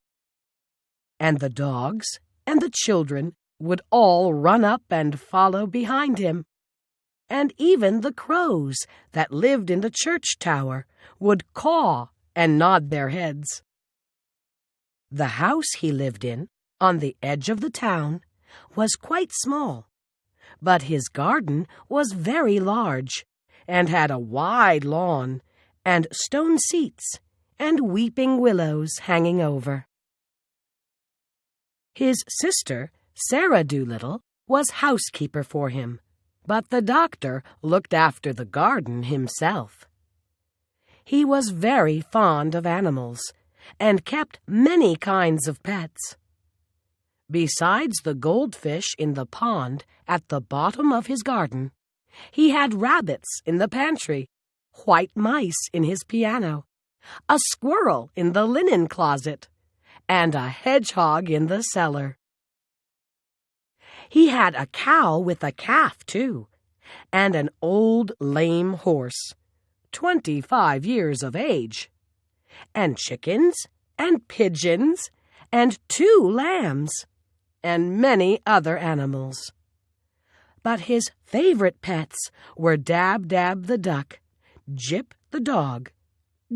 And the dogs and the children would all run up and follow behind him. And even the crows that lived in the church tower would caw and nod their heads. The house he lived in, on the edge of the town, was quite small, but his garden was very large, and had a wide lawn, and stone seats, and weeping willows hanging over. His sister, Sarah Dolittle, was housekeeper for him, but the doctor looked after the garden himself. He was very fond of animals and kept many kinds of pets. Besides the goldfish in the pond at the bottom of his garden, he had rabbits in the pantry, white mice in his piano, a squirrel in the linen closet, and a hedgehog in the cellar. He had a cow with a calf, too, and an old lame horse, 25 years of age, and chickens and pigeons and 2 lambs, and many other animals. But his favorite pets were Dab-Dab the duck, Jip the dog,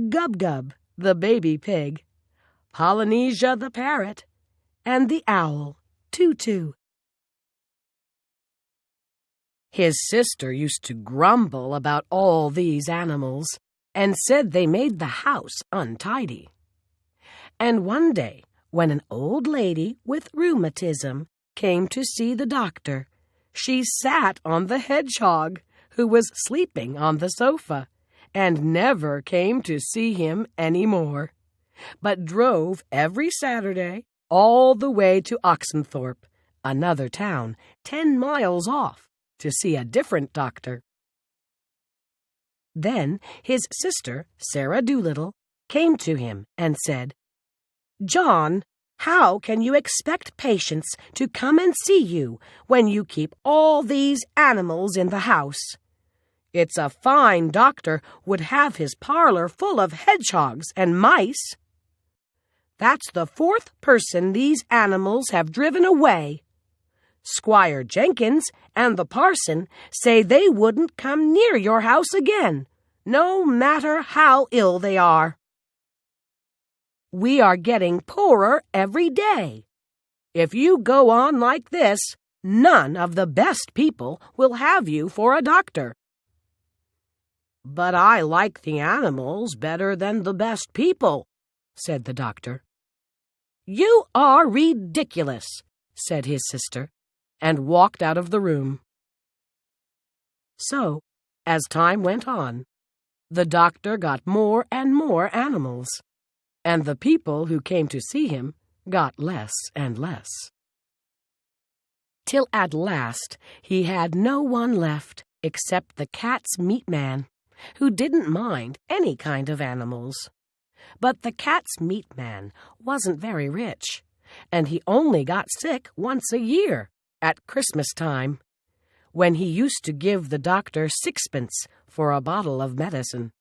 Gub-Gub the baby pig, Polynesia the parrot, and the owl, Too-Too. His sister used to grumble about all these animals and said they made the house untidy. And one day, when an old lady with rheumatism came to see the doctor, she sat on the hedgehog, who was sleeping on the sofa, and never came to see him any more, but drove every Saturday all the way to Oxenthorpe, another town 10 miles off, to see a different doctor. Then his sister, Sarah Doolittle, came to him and said, "John, how can you expect patients to come and see you when you keep all these animals in the house? It's a fine doctor would have his parlor full of hedgehogs and mice. That's the 4th person these animals have driven away. Squire Jenkins and the parson say they wouldn't come near your house again, no matter how ill they are. We are getting poorer every day. If you go on like this, none of the best people will have you for a doctor." "But I like the animals better than the best people," said the doctor. "You are ridiculous," said his sister, and walked out of the room. So, as time went on, the doctor got more and more animals, and the people who came to see him got less and less. Till at last he had no one left except the cat's meat man, who didn't mind any kind of animals. But the cat's meat man wasn't very rich, and he only got sick once a year, at Christmas time, when he used to give the doctor 6pence for a bottle of medicine.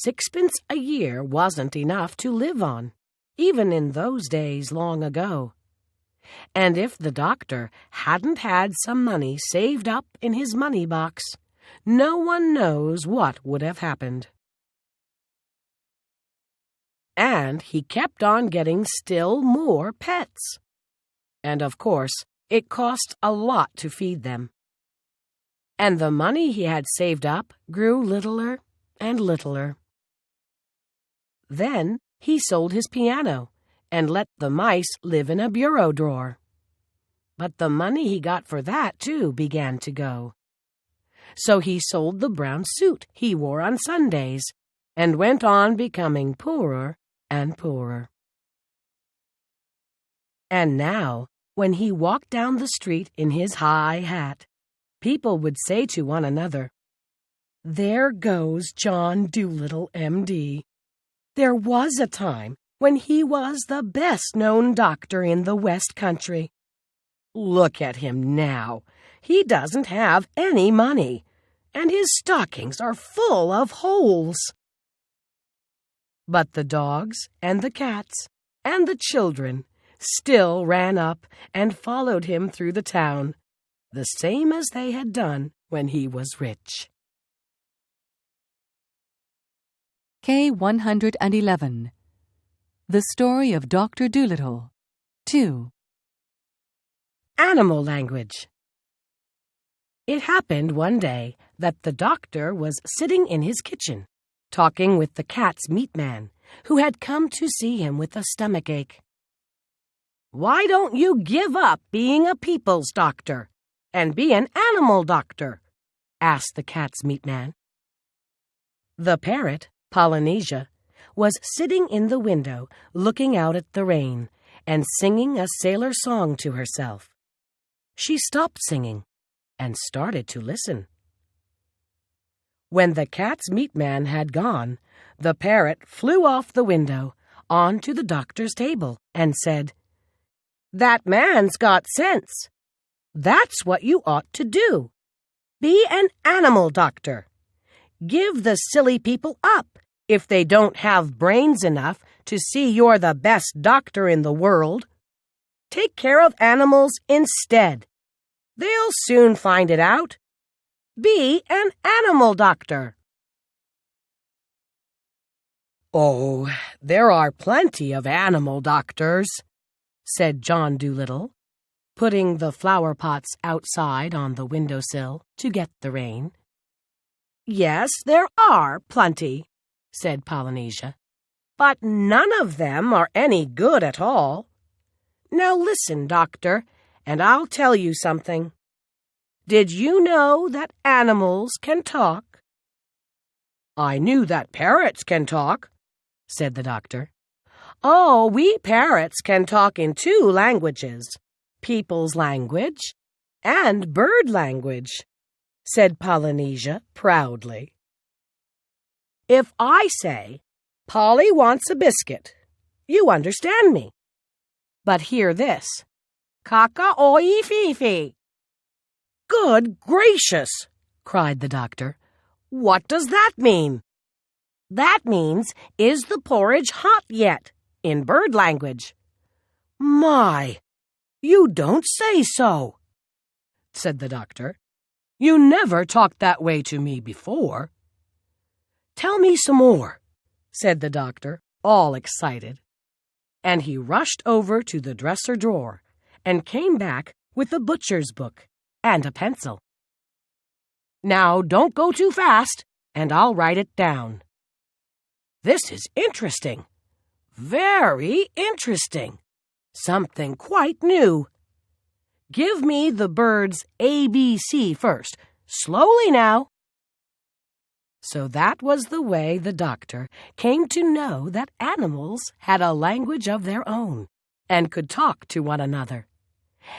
6pence a year wasn't enough to live on, even in those days long ago. And if the doctor hadn't had some money saved up in his money box, no one knows what would have happened. And he kept on getting still more pets. And of course, it cost a lot to feed them. And the money he had saved up grew littler and littler. Then he sold his piano and let the mice live in a bureau drawer. But the money he got for that, too, began to go. So he sold the brown suit he wore on Sundays and went on becoming poorer and poorer. And now, when he walked down the street in his high hat, people would say to one another, "There goes John Doolittle, M.D. There was a time when he was the best-known doctor in the West Country. Look at him now. He doesn't have any money, and his stockings are full of holes." But the dogs and the cats and the children still ran up and followed him through the town, the same as they had done when he was rich.
K111. The Story of Dr. Dolittle. 2.
Animal language. It happened one day that the doctor was sitting in his kitchen, talking with the cat's meat man, who had come to see him with a stomachache. "Why don't you give up being a people's doctor and be an animal doctor?" asked the cat's meat man. The parrot, Polynesia, was sitting in the window looking out at the rain and singing a sailor song to herself. She stopped singing and started to listen. When the cat's meat man had gone, the parrot flew off the window onto the doctor's table and said, "That man's got sense. That's what you ought to do. Be an animal doctor. Give the silly people up if they don't have brains enough to see you're the best doctor in the world. Take care of animals instead. They'll soon find it out. Be an animal doctor." "Oh, there are plenty of animal doctors," said John Dolittle, putting the flower pots outside on the windowsill to get the rain. "Yes, there are plenty," said Polynesia, "but none of them are any good at all. Now listen, Doctor, and I'll tell you something. Did you know that animals can talk?" "I knew that parrots can talk," said the doctor. "Oh, we parrots can talk in 2 languages, people's language and bird language," said Polynesia proudly. "If I say, 'Polly wants a biscuit,' you understand me. But hear this, 'Kaka-oi-fi-fi.'" "Good gracious!" cried the doctor. "What does that mean?" "That means, 'Is the porridge hot yet?' in bird language." "My, you don't say so," said the doctor. "You never talked that way to me before." "Tell me some more," said the doctor, all excited. And he rushed over to the dresser drawer and came back with a butcher's book and a pencil. "Now don't go too fast, and I'll write it down. This is interesting, very interesting, something quite new. Give me the birds ABC first, slowly now." So that was the way the doctor came to know that animals had a language of their own and could talk to one another.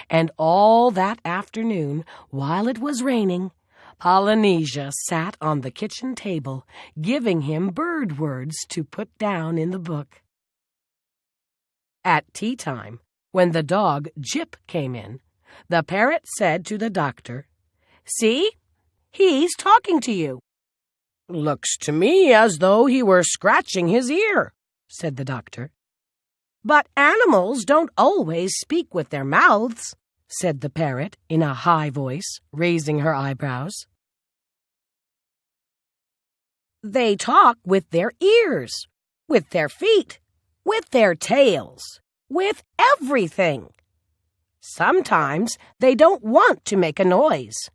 And all that afternoon, while it was raining, Polynesia sat on the kitchen table, giving him bird words to put down in the book. At tea time, when the dog Jip came in, the parrot said to the doctor, "See, he's talking to you." "Looks to me as though he were scratching his ear," said the doctor. "But animals don't always speak with their mouths," said the parrot in a high voice, raising her eyebrows. "They talk with their ears, with their feet, with their tails, with everything. Sometimes they don't want to make a noise.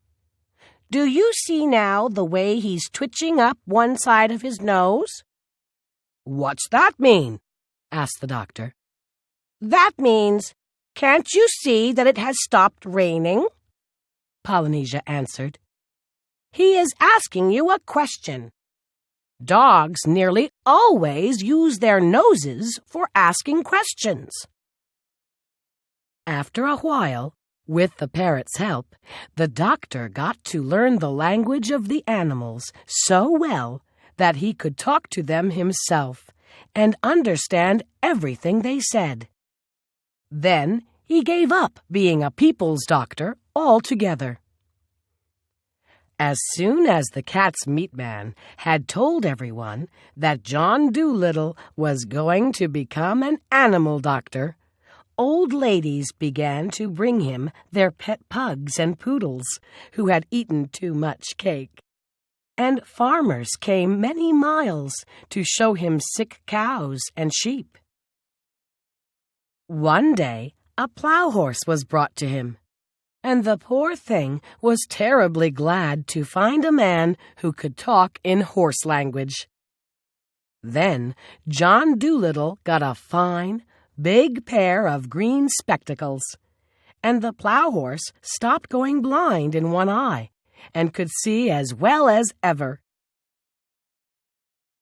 Do you see now the way he's twitching up one side of his nose?" "What's that mean?" asked the doctor. "That means, can't you see that it has stopped raining?" Polynesia answered. "He is asking you a question. Dogs nearly always use their noses for asking questions." After a while, with the parrot's help, the doctor got to learn the language of the animals so well that he could talk to them himself and understand everything they said. Then he gave up being a people's doctor altogether. As soon as the cat's meat man had told everyone that John Dolittle was going to become an animal doctor, old ladies began to bring him their pet pugs and poodles who had eaten too much cake. And farmers came many miles to show him sick cows and sheep. One day, a plow horse was brought to him, and the poor thing was terribly glad to find a man who could talk in horse language. Then John Dolittle got a fine, big pair of green spectacles, and the plow horse stopped going blind in one eye and could see as well as ever.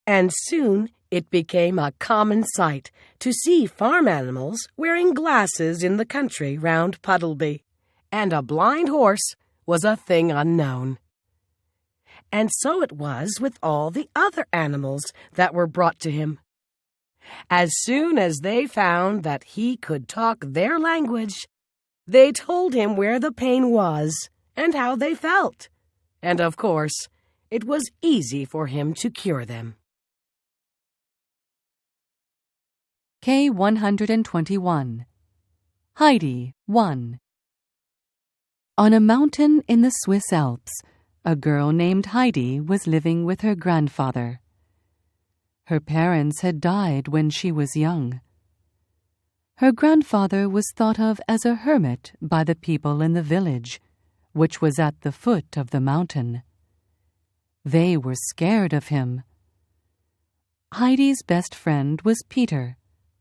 And soon it became a common sight to see farm animals wearing glasses in the country round Puddleby, and a blind horse was a thing unknown. And so it was with all the other animals that were brought to him. As soon as they found that he could talk their language, they told him where the pain was and how they felt. And of course, it was easy for him to cure them.
K121. Heidi 1. On a mountain in the Swiss Alps, a girl named Heidi was living with her grandfather. Her parents had died when she was young. Her grandfather was thought of as a hermit by the people in the village, which was at the foot of the mountain. They were scared of him. Heidi's best friend was Peter,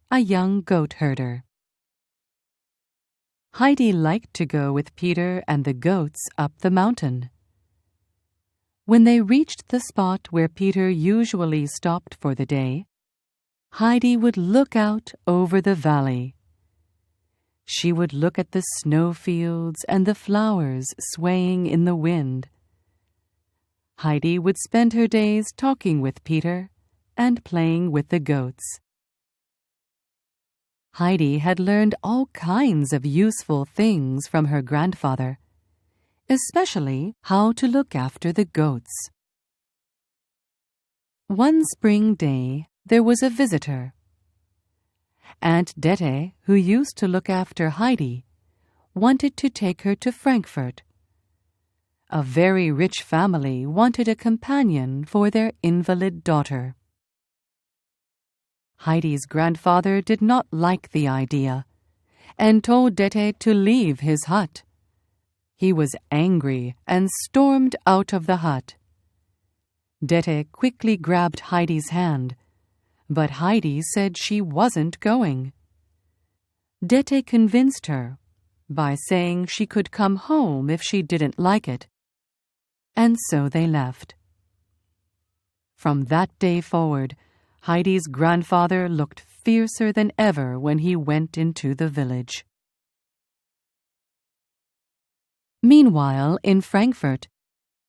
a young goat herder. Heidi liked to go with Peter and the goats up the mountain. When they reached the spot where Peter usually stopped for the day, Heidi would look out over the valley. She would look at the snowfields and the flowers swaying in the wind. Heidi would spend her days talking with Peter and playing with the goats. Heidi had learned all kinds of useful things from her grandfather, especially how to look after the goats. One spring day, there was a visitor. Aunt Dete, who used to look after Heidi, wanted to take her to Frankfurt. A very rich family wanted a companion for their invalid daughter. Heidi's grandfather did not like the idea and told Dete to leave his hut. He was angry and stormed out of the hut. Dete quickly grabbed Heidi's hand, but Heidi said she wasn't going. Dete convinced her by saying she could come home if she didn't like it, and so they left. From that day forward, Heidi's grandfather looked fiercer than ever when he went into the village. Meanwhile, in Frankfurt,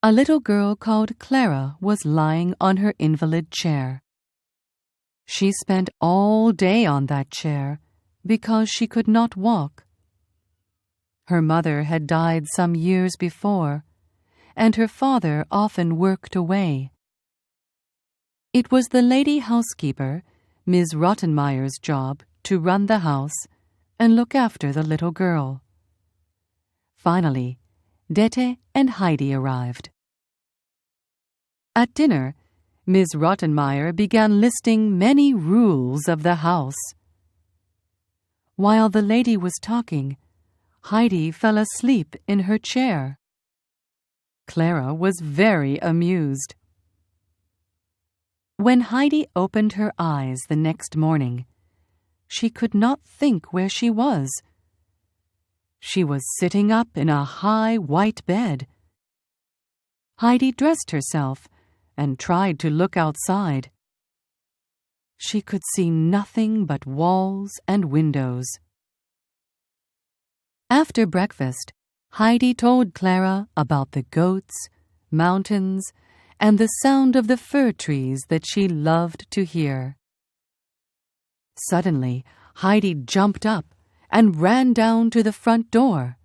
a little girl called Clara was lying on her invalid chair. She spent all day on that chair because she could not walk. Her mother had died some years before, and her father often worked away. It was the lady housekeeper, Ms. Rottenmeier's job to run the house and look after the little girl. Finally, Dete and Heidi arrived. At dinner, Ms. Rottenmeier began listing many rules of the house. While the lady was talking, Heidi fell asleep in her chair. Clara was very amused. When Heidi opened her eyes the next morning, she could not think where she was. She was sitting up in a high white bed. Heidi dressed herself and tried to look outside. She could see nothing but walls and windows. After breakfast, Heidi told Clara about the goats, mountains, and the sound of the fir trees that she loved to hear. Suddenly, Heidi jumped up and ran down to the front door.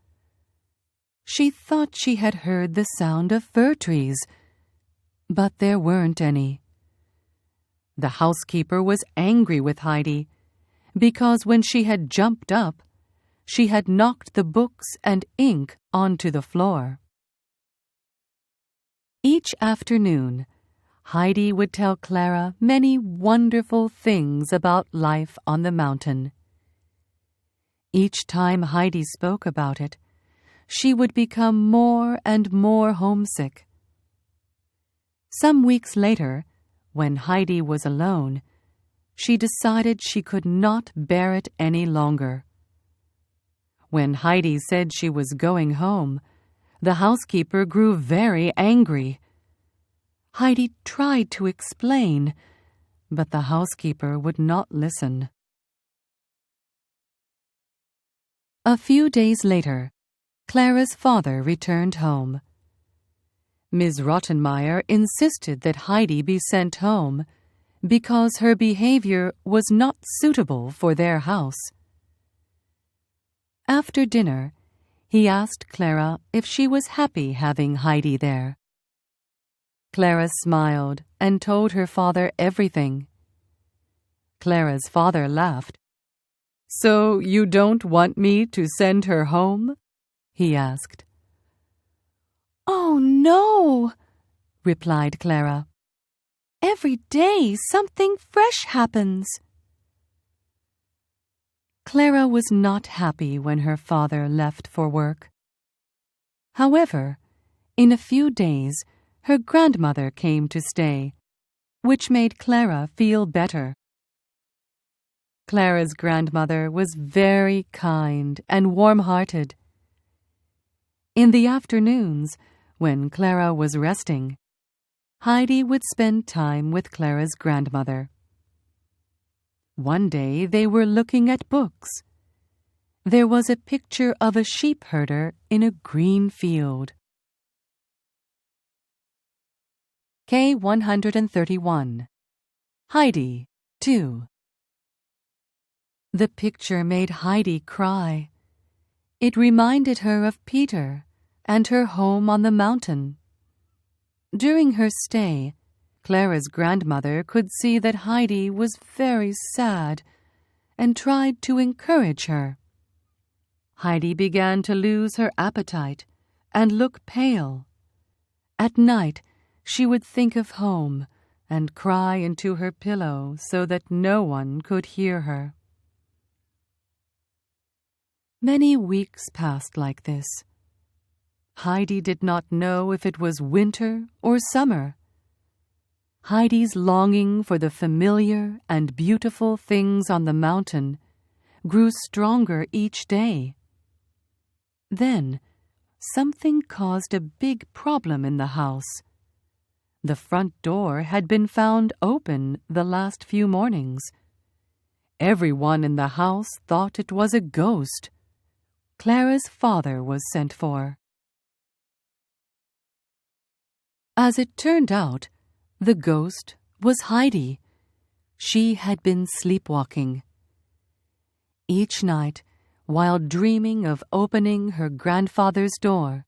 She thought she had heard the sound of fir trees, but there weren't any. The housekeeper was angry with Heidi because when she had jumped up, she had knocked the books and ink onto the floor. Each afternoon, Heidi would tell Clara many wonderful things about life on the mountain. Each time Heidi spoke about it, she would become more and more homesick. Some weeks later, when Heidi was alone, she decided she could not bear it any longer. When Heidi said she was going home, the housekeeper grew very angry. Heidi tried to explain, but the housekeeper would not listen. A few days later, Clara's father returned home. Ms. Rottenmeier insisted that Heidi be sent home because her behavior was not suitable for their house. After dinner, he asked Clara if she was happy having Heidi there. Clara smiled and told her father everything. Clara's father laughed. "So you don't want me to send her home?" he asked. "Oh, no," replied Clara. "Every day something fresh happens." Clara was not happy when her father left for work. However, in a few days, her grandmother came to stay, which made Clara feel better. Clara's grandmother was very kind and warm-hearted. In the afternoons, when Clara was resting, Heidi would spend time with Clara's grandmother. One day they were looking at books. There was a picture of a sheep herder in a green field. K-131. Heidi, 2. The picture made Heidi cry. It reminded her of Peter and her home on the mountain. During her stay, Clara's grandmother could see that Heidi was very sad and tried to encourage her. Heidi began to lose her appetite and look pale. At night, she would think of home and cry into her pillow so that no one could hear her. Many weeks passed like this. Heidi did not know if it was winter or summer. Heidi's longing for the familiar and beautiful things on the mountain grew stronger each day. Then, something caused a big problem in the house. The front door had been found open the last few mornings. Everyone in the house thought it was a ghost. Clara's father was sent for. As it turned out, the ghost was Heidi. She had been sleepwalking. Each night, while dreaming of opening her grandfather's door,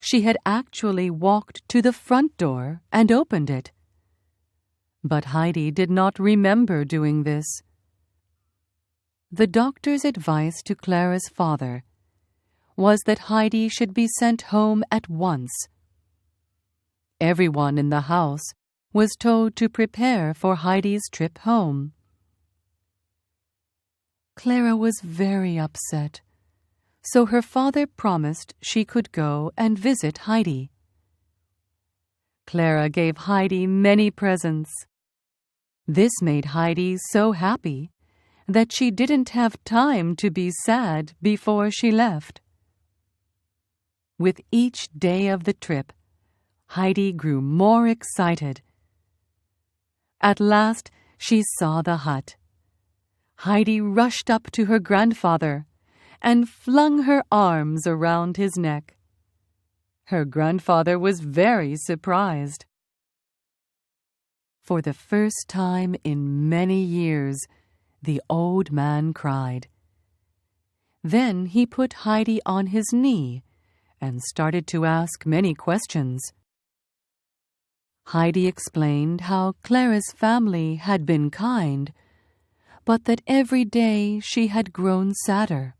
she had actually walked to the front door and opened it. But Heidi did not remember doing this. The doctor's advice to Clara's father was that Heidi should be sent home at once. Everyone in the house was told to prepare for Heidi's trip home. Clara was very upset, so her father promised she could go and visit Heidi. Clara gave Heidi many presents. This made Heidi so happy that she didn't have time to be sad before she left. With each day of the trip, Heidi grew more excited. At last, she saw the hut. Heidi rushed up to her grandfather and flung her arms around his neck. Her grandfather was very surprised. For the first time in many years, the old man cried. Then he put Heidi on his knee and started to ask many questions. Heidi explained how Clara's family had been kind, but that every day she had grown sadder.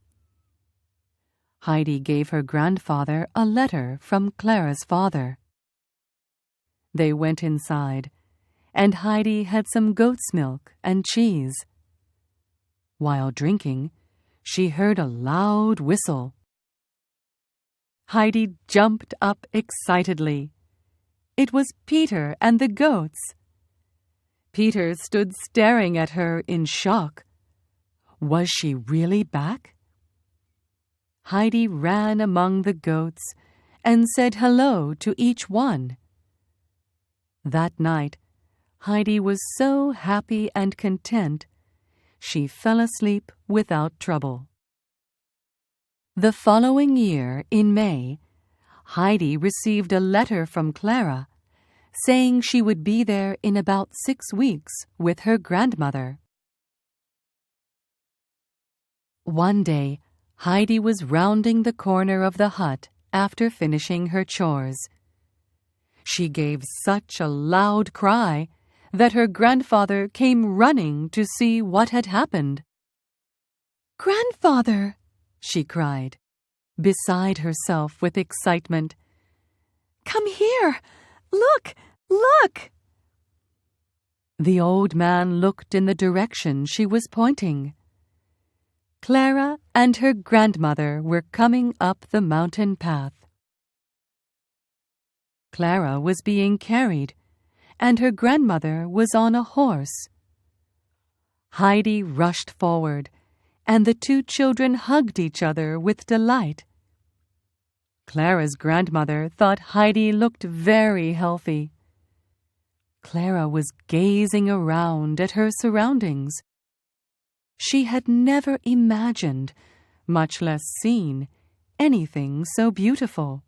Heidi gave her grandfather a letter from Clara's father. They went inside, and Heidi had some goat's milk and cheese. While drinking, she heard a loud whistle. Heidi jumped up excitedly. It was Peter and the goats. Peter stood staring at her in shock. Was she really back? Heidi ran among the goats and said hello to each one. That night, Heidi was so happy and content, she fell asleep without trouble. The following year, in May, Heidi received a letter from Clara saying she would be there in about 6 weeks with her grandmother. One day, Heidi was rounding the corner of the hut after finishing her chores. She gave such a loud cry that her grandfather came running to see what had happened. "Grandfather!" she cried, beside herself with excitement. "Come here! Look! Look!" The old man looked in the direction she was pointing. Clara and her grandmother were coming up the mountain path. Clara was being carried, and her grandmother was on a horse. Heidi rushed forward, and the two children hugged each other with delight. Clara's grandmother thought Heidi looked very healthy. Clara was gazing around at her surroundings. She had never imagined, much less seen, anything so beautiful.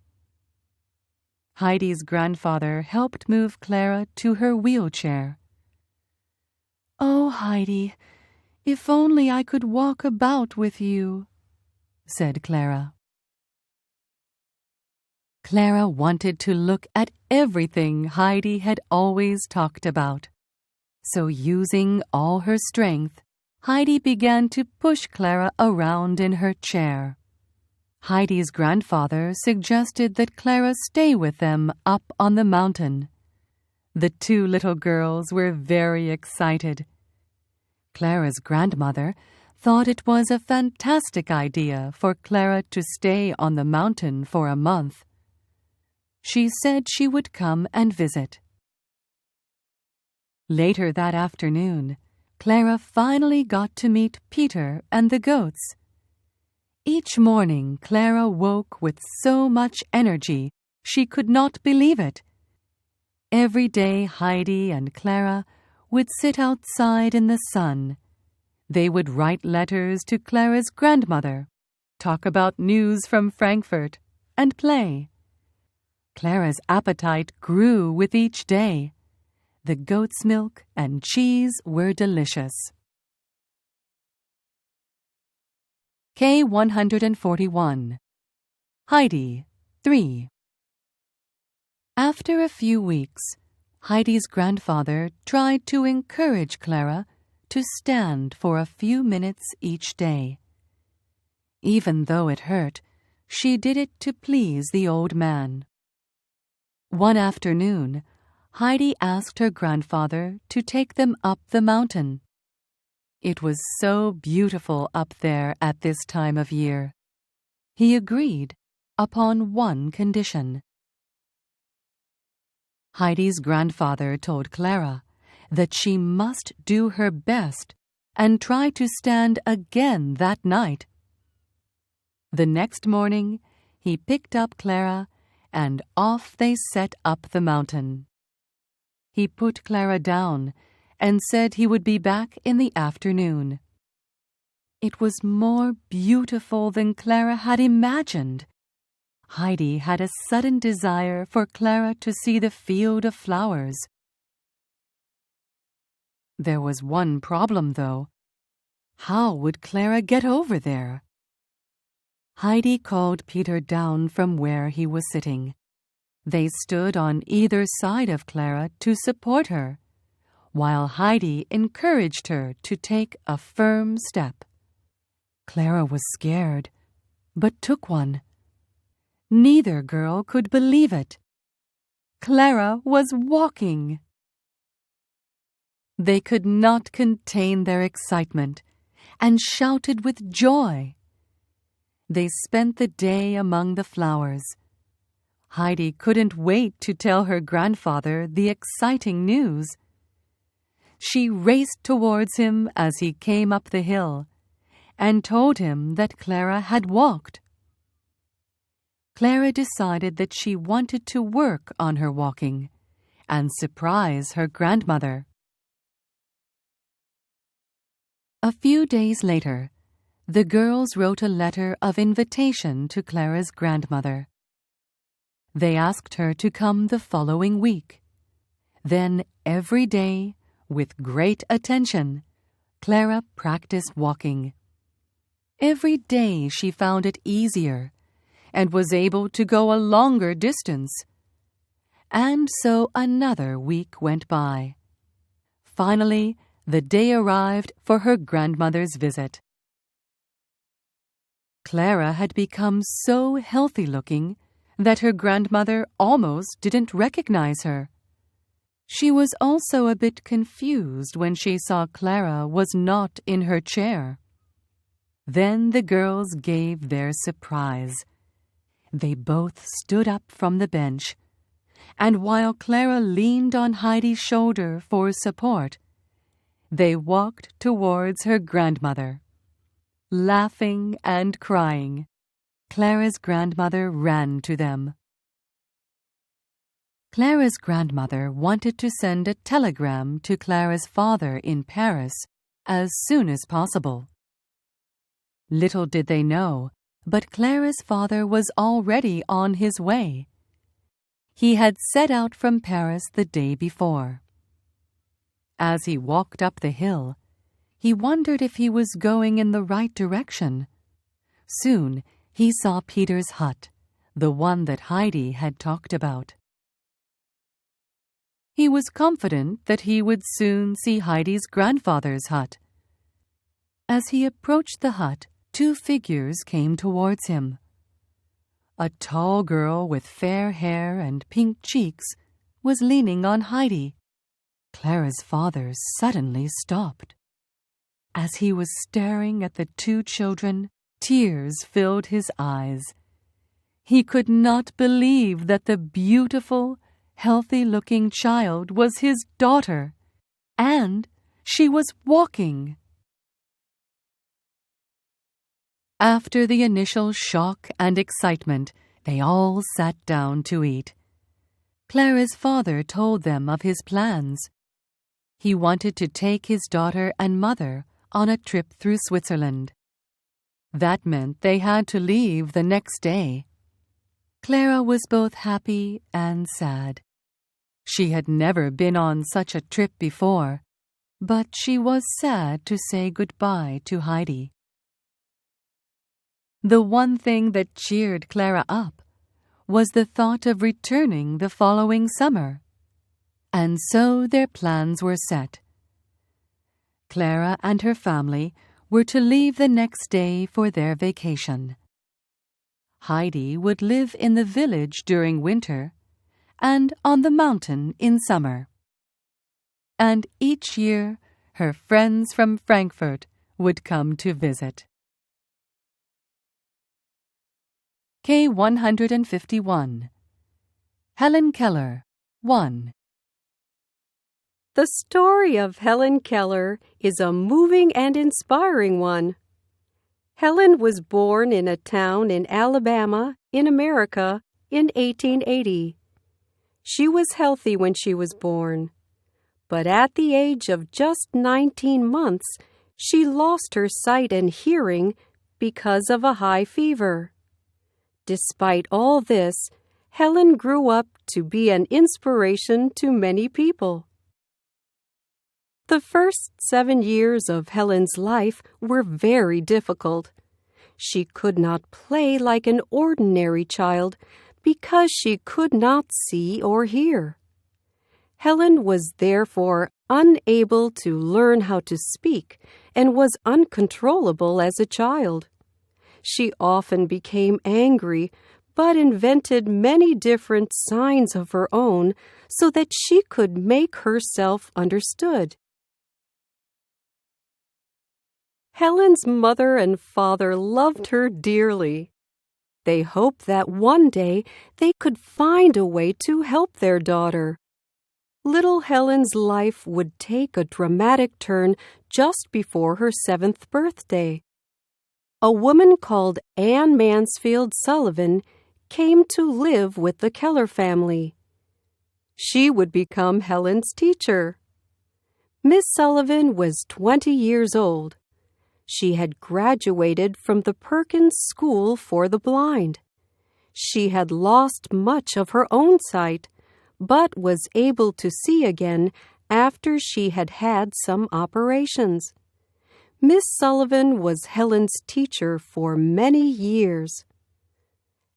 Heidi's grandfather helped move Clara to her wheelchair. "Oh, Heidi, if only I could walk about with you," said Clara. Clara wanted to look at everything Heidi had always talked about. So using all her strength, Heidi began to push Clara around in her chair. Heidi's grandfather suggested that Clara stay with them up on the mountain. The two little girls were very excited. Clara's grandmother thought it was a fantastic idea for Clara to stay on the mountain for a month. She said she would come and visit. Later that afternoon, Clara finally got to meet Peter and the goats. Each morning, Clara woke with so much energy she could not believe it. Every day, Heidi and Clara would sit outside in the sun. They would write letters to Clara's grandmother, talk about news from Frankfurt, and play. Clara's appetite grew with each day. The goat's milk and cheese were delicious. K-141. Heidi, 3. After a few weeks, Heidi's grandfather tried to encourage Clara to stand for a few minutes each day. Even though it hurt, she did it to please the old man. One afternoon, Heidi asked her grandfather to take them up the mountain. It was so beautiful up there at this time of year. He agreed upon one condition. Heidi's grandfather told Clara that she must do her best and try to stand again that night. The next morning, he picked up Clara, and off they set up the mountain. He put Clara down and said he would be back in the afternoon. It was more beautiful than Clara had imagined. Heidi had a sudden desire for Clara to see the field of flowers. There was one problem, though. How would Clara get over there? Heidi called Peter down from where he was sitting. They stood on either side of Clara to support her, while Heidi encouraged her to take a firm step. Clara was scared, but took one. Neither girl could believe it. Clara was walking. They could not contain their excitement and shouted with joy. They spent the day among the flowers. Heidi couldn't wait to tell her grandfather the exciting news. She raced towards him as he came up the hill and told him that Clara had walked. Clara decided that she wanted to work on her walking and surprise her grandmother. A few days later, the girls wrote a letter of invitation to Clara's grandmother. They asked her to come the following week. Then every day, with great attention, Clara practiced walking. Every day she found it easier and was able to go a longer distance. And so another week went by. Finally, the day arrived for her grandmother's visit. Clara had become so healthy-looking that her grandmother almost didn't recognize her. She was also a bit confused when she saw Clara was not in her chair. Then the girls gave their surprise. They both stood up from the bench, and while Clara leaned on Heidi's shoulder for support, they walked towards her grandmother. Laughing and crying, Clara's grandmother ran to them. Clara's grandmother wanted to send a telegram to Clara's father in Paris as soon as possible. Little did they know, but Clara's father was already on his way. He had set out from Paris the day before. As he walked up the hill, he wondered if he was going in the right direction. Soon he saw Peter's hut, the one that Heidi had talked about. He was confident that he would soon see Heidi's grandfather's hut. As he approached the hut, two figures came towards him. A tall girl with fair hair and pink cheeks was leaning on Heidi. Clara's father suddenly stopped. As he was staring at the two children, tears filled his eyes. He could not believe that the beautiful, healthy-looking child was his daughter, and she was walking. After the initial shock and excitement, they all sat down to eat. Clara's father told them of his plans. He wanted to take his daughter and mother on a trip through Switzerland. That meant they had to leave the next day. Clara was both happy and sad. She had never been on such a trip before, but she was sad to say goodbye to Heidi. The one thing that cheered Clara up was the thought of returning the following summer. And so their plans were set. Clara and her family were to leave the next day for their vacation. Heidi would live in the village during winter and on the mountain in summer. And each year her friends from Frankfurt would come to visit. K151. Helen Keller, 1.
The story of Helen Keller is a moving and inspiring one. Helen was born in a town in Alabama, in America, in 1880. She was healthy when she was born, but at the age of just 19 months, she lost her sight and hearing because of a high fever. Despite all this, Helen grew up to be an inspiration to many people. The first 7 years of Helen's life were very difficult. She could not play like an ordinary child because she could not see or hear. Helen was therefore unable to learn how to speak and was uncontrollable as a child. She often became angry, but invented many different signs of her own so that she could make herself understood. Helen's mother and father loved her dearly. They hoped that one day they could find a way to help their daughter. Little Helen's life would take a dramatic turn just before her 7th birthday. A woman called Anne Mansfield Sullivan came to live with the Keller family. She would become Helen's teacher. Miss Sullivan was 20 years old. She had graduated from the Perkins School for the Blind. She had lost much of her own sight, but was able to see again after she had had some operations. Miss Sullivan was Helen's teacher for many years.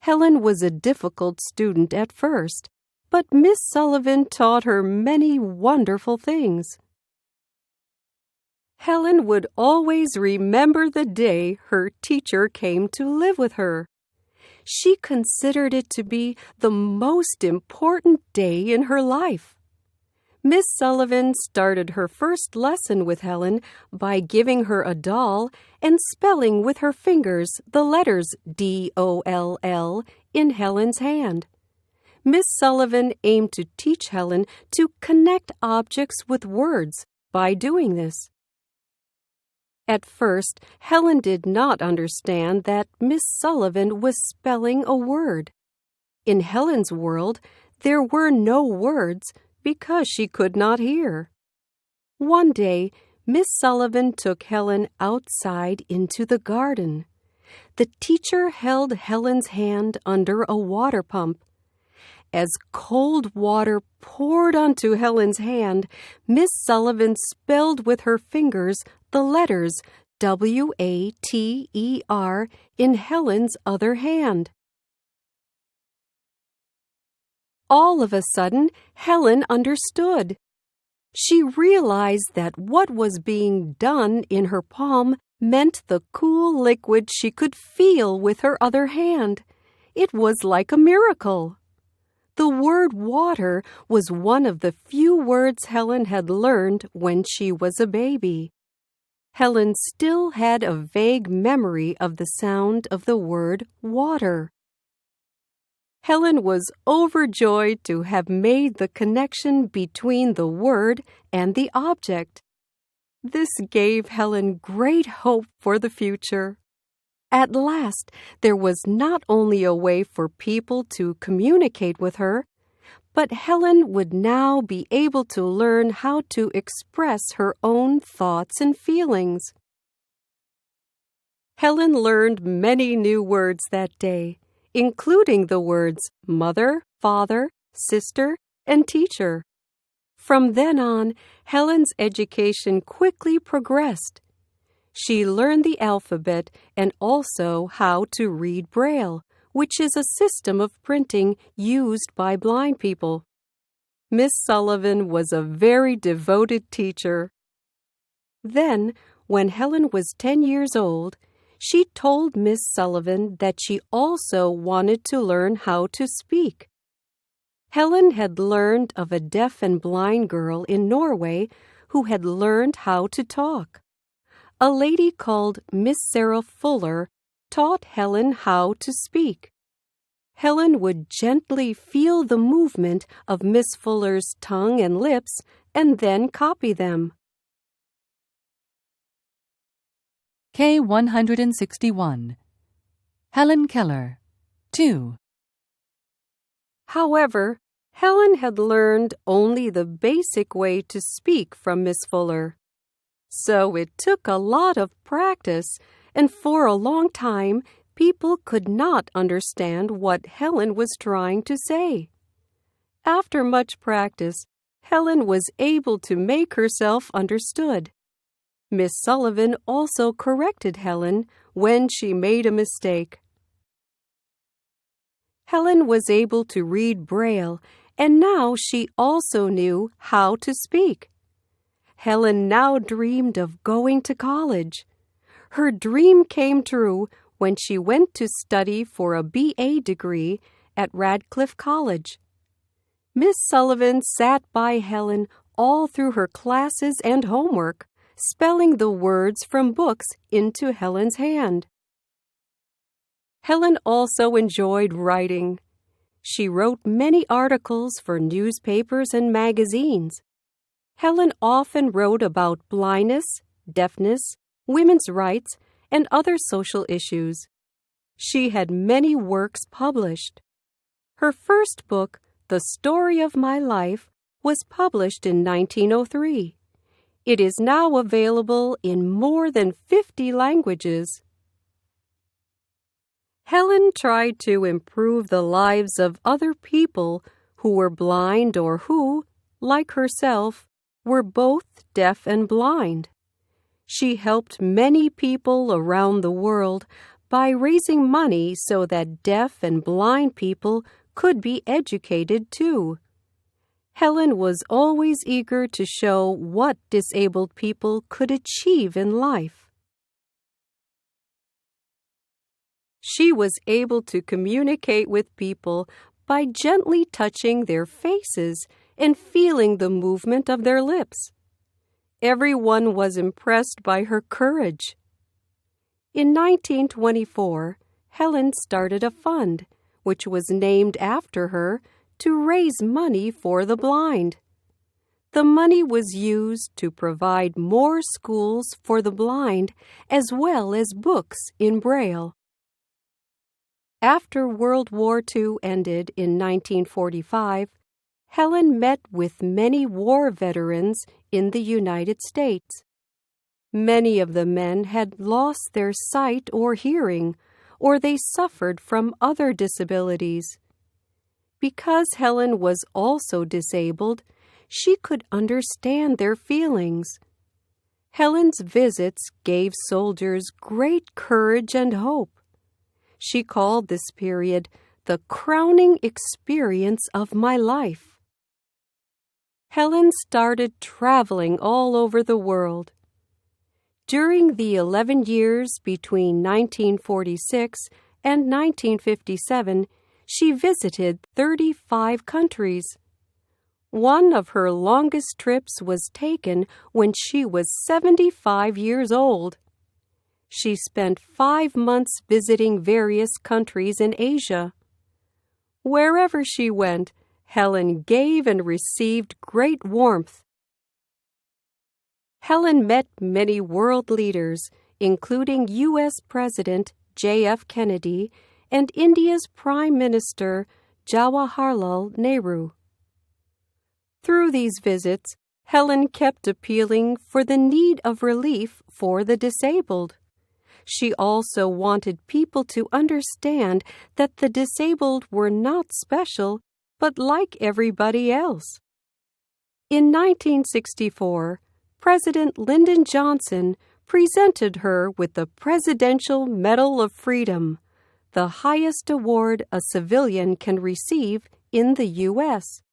Helen was a difficult student at first, but Miss Sullivan taught her many wonderful things. Helen would always remember the day her teacher came to live with her. She considered it to be the most important day in her life. Miss Sullivan started her first lesson with Helen by giving her a doll and spelling with her fingers the letters D-O-L-L in Helen's hand. Miss Sullivan aimed to teach Helen to connect objects with words by doing this. At first, Helen did not understand that Miss Sullivan was spelling a word. In Helen's world, there were no words because she could not hear. One day, Miss Sullivan took Helen outside into the garden. The teacher held Helen's hand under a water pump. As cold water poured onto Helen's hand, Miss Sullivan spelled with her fingers the letters W-A-T-E-R in Helen's other hand. All of a sudden, Helen understood. She realized that what was being done in her palm meant the cool liquid she could feel with her other hand. It was like a miracle. The word water was one of the few words Helen had learned when she was a baby. Helen still had a vague memory of the sound of the word water. Helen was overjoyed to have made the connection between the word and the object. This gave Helen great hope for the future. At last, there was not only a way for people to communicate with her, but Helen would now be able to learn how to express her own thoughts and feelings. Helen learned many new words that day, including the words mother, father, sister, and teacher. From then on, Helen's education quickly progressed. She learned the alphabet and also how to read Braille, which is a system of printing used by blind people. Miss Sullivan was a very devoted teacher. Then, when Helen was 10 years old, she told Miss Sullivan that she also wanted to learn how to speak. Helen had learned of a deaf and blind girl in Norway who had learned how to talk. A lady called Miss Sarah Fuller taught Helen how to speak. Helen would gently feel the movement of Miss Fuller's tongue and lips and then copy them.
K161. Helen Keller. 2.
However, Helen had learned only the basic way to speak from Miss Fuller. So it took a lot of practice, and for a long time, people could not understand what Helen was trying to say. After much practice, Helen was able to make herself understood. Miss Sullivan also corrected Helen when she made a mistake. Helen was able to read Braille, and now she also knew how to speak. Helen now dreamed of going to college. Her dream came true when she went to study for a BA degree at Radcliffe College. Miss Sullivan sat by Helen all through her classes and homework, spelling the words from books into Helen's hand. Helen also enjoyed writing. She wrote many articles for newspapers and magazines. Helen often wrote about blindness, deafness, women's rights, and other social issues. She had many works published. Her first book, The Story of My Life was published in 1903. It is now available in more than 50 languages. Helen tried to improve the lives of other people who were blind or who, like herself, were both deaf and blind. She helped many people around the world by raising money so that deaf and blind people could be educated too. Helen was always eager to show what disabled people could achieve in life. She was able to communicate with people by gently touching their faces and feeling the movement of their lips. Everyone was impressed by her courage. In 1924, Helen started a fund, which was named after her, to raise money for the blind. The money was used to provide more schools for the blind as well as books in Braille. After World War II ended in 1945, Helen met with many war veterans in the United States. Many of the men had lost their sight or hearing, or they suffered from other disabilities. Because Helen was also disabled, she could understand their feelings. Helen's visits gave soldiers great courage and hope. She called this period the crowning experience of my life. Helen started traveling all over the world. During the 11 years between 1946 and 1957, she visited 35 countries. One of her longest trips was taken when she was 75 years old. She spent 5 months visiting various countries in Asia. Wherever she went, Helen gave and received great warmth. Helen met many world leaders, including U.S. President J.F. Kennedy and India's Prime Minister Jawaharlal Nehru. Through these visits, Helen kept appealing for the need of relief for the disabled. She also wanted people to understand that the disabled were not special, but like everybody else. In 1964, President Lyndon Johnson presented her with the Presidential Medal of Freedom, the highest award a civilian can receive in the U.S.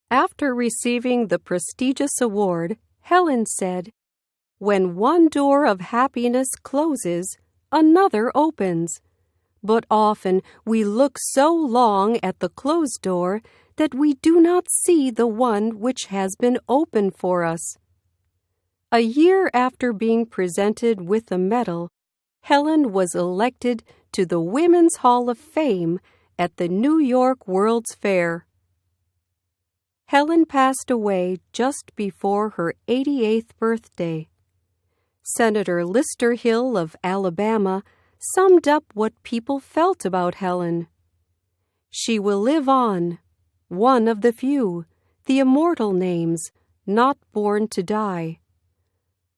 After receiving the prestigious award, Helen said, "When one door of happiness closes, another opens. But often we look so long at the closed door that we do not see the one which has been opened for us." A year after being presented with the medal, Helen was elected to the Women's Hall of Fame at the New York World's Fair. Helen passed away just before her 88th birthday. Senator Lister Hill of Alabama summed up what people felt about Helen. "She will live on, one of the few, the immortal names, not born to die.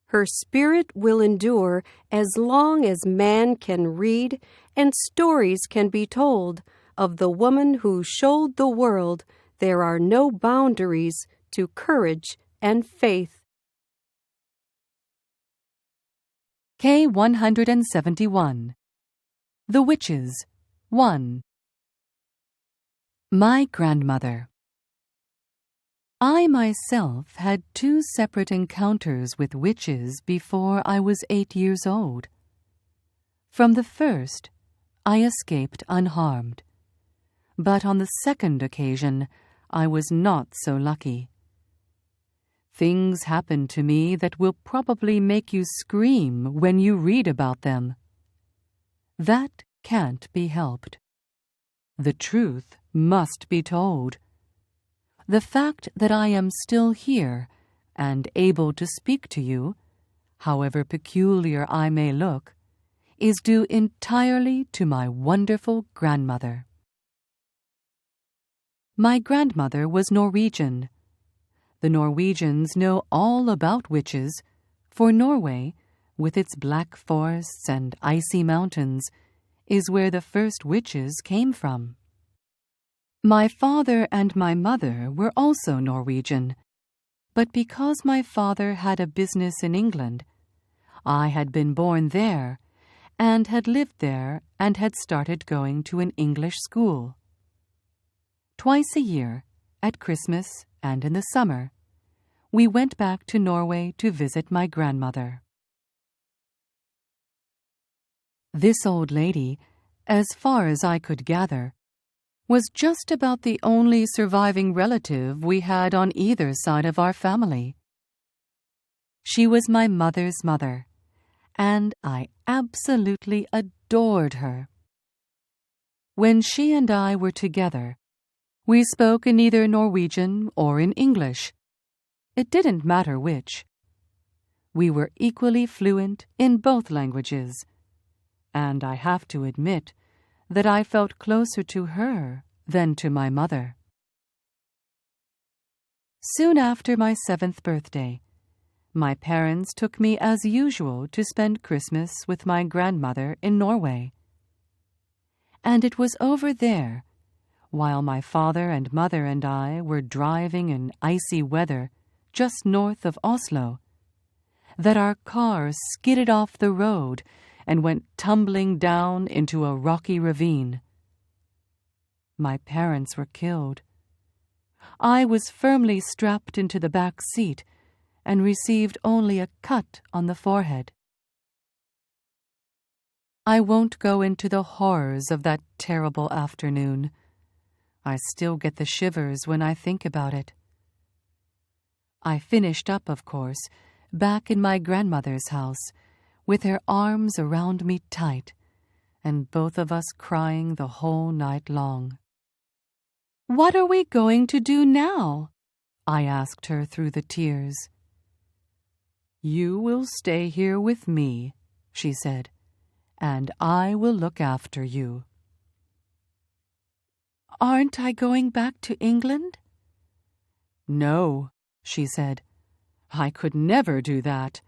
Her spirit will endure as long as man can read and stories can be told of the woman who showed the world there are no boundaries to courage and faith."
K-171. The Witches. 1. My grandmother. I myself had 2 separate encounters with witches before I was 8 years old. From the first, I escaped unharmed. But on the second occasion, I was not so lucky. Things happened to me that will probably make you scream when you read about them. That can't be helped. The truth must be told. The fact that I am still here and able to speak to you, however peculiar I may look, is due entirely to my wonderful grandmother. My grandmother was Norwegian. The Norwegians know all about witches, for Norway, with its black forests and icy mountains, is where the first witches came from. My father and my mother were also Norwegian, but because my father had a business in England, I had been born there and had lived there and had started going to an English school. Twice a year, at Christmas and in the summer, we went back to Norway to visit my grandmother. This old lady, as far as I could gather, was just about the only surviving relative we had on either side of our family. She was my mother's mother, and I absolutely adored her. When she and I were together, we spoke in either Norwegian or in English. It didn't matter which. We were equally fluent in both languages, and I have to admit that I felt closer to her than to my mother. Soon after my 7th birthday, my parents took me as usual to spend Christmas with my grandmother in Norway. And it was over there, while my father and mother and I were driving in icy weather just north of Oslo, that our car skidded off the road and went tumbling down into a rocky ravine. My parents were killed. I was firmly strapped into the back seat and received only a cut on the forehead. I won't go into the horrors of that terrible afternoon. I still get the shivers when I think about it. I finished up, of course, back in my grandmother's house, with her arms around me tight, and both of us crying the whole night long. "What are we going to do now?" I asked her through the tears. "You will stay here with me," she said, "and I will look after you." "Aren't I going back to England?" "No," she said. "I could never do that.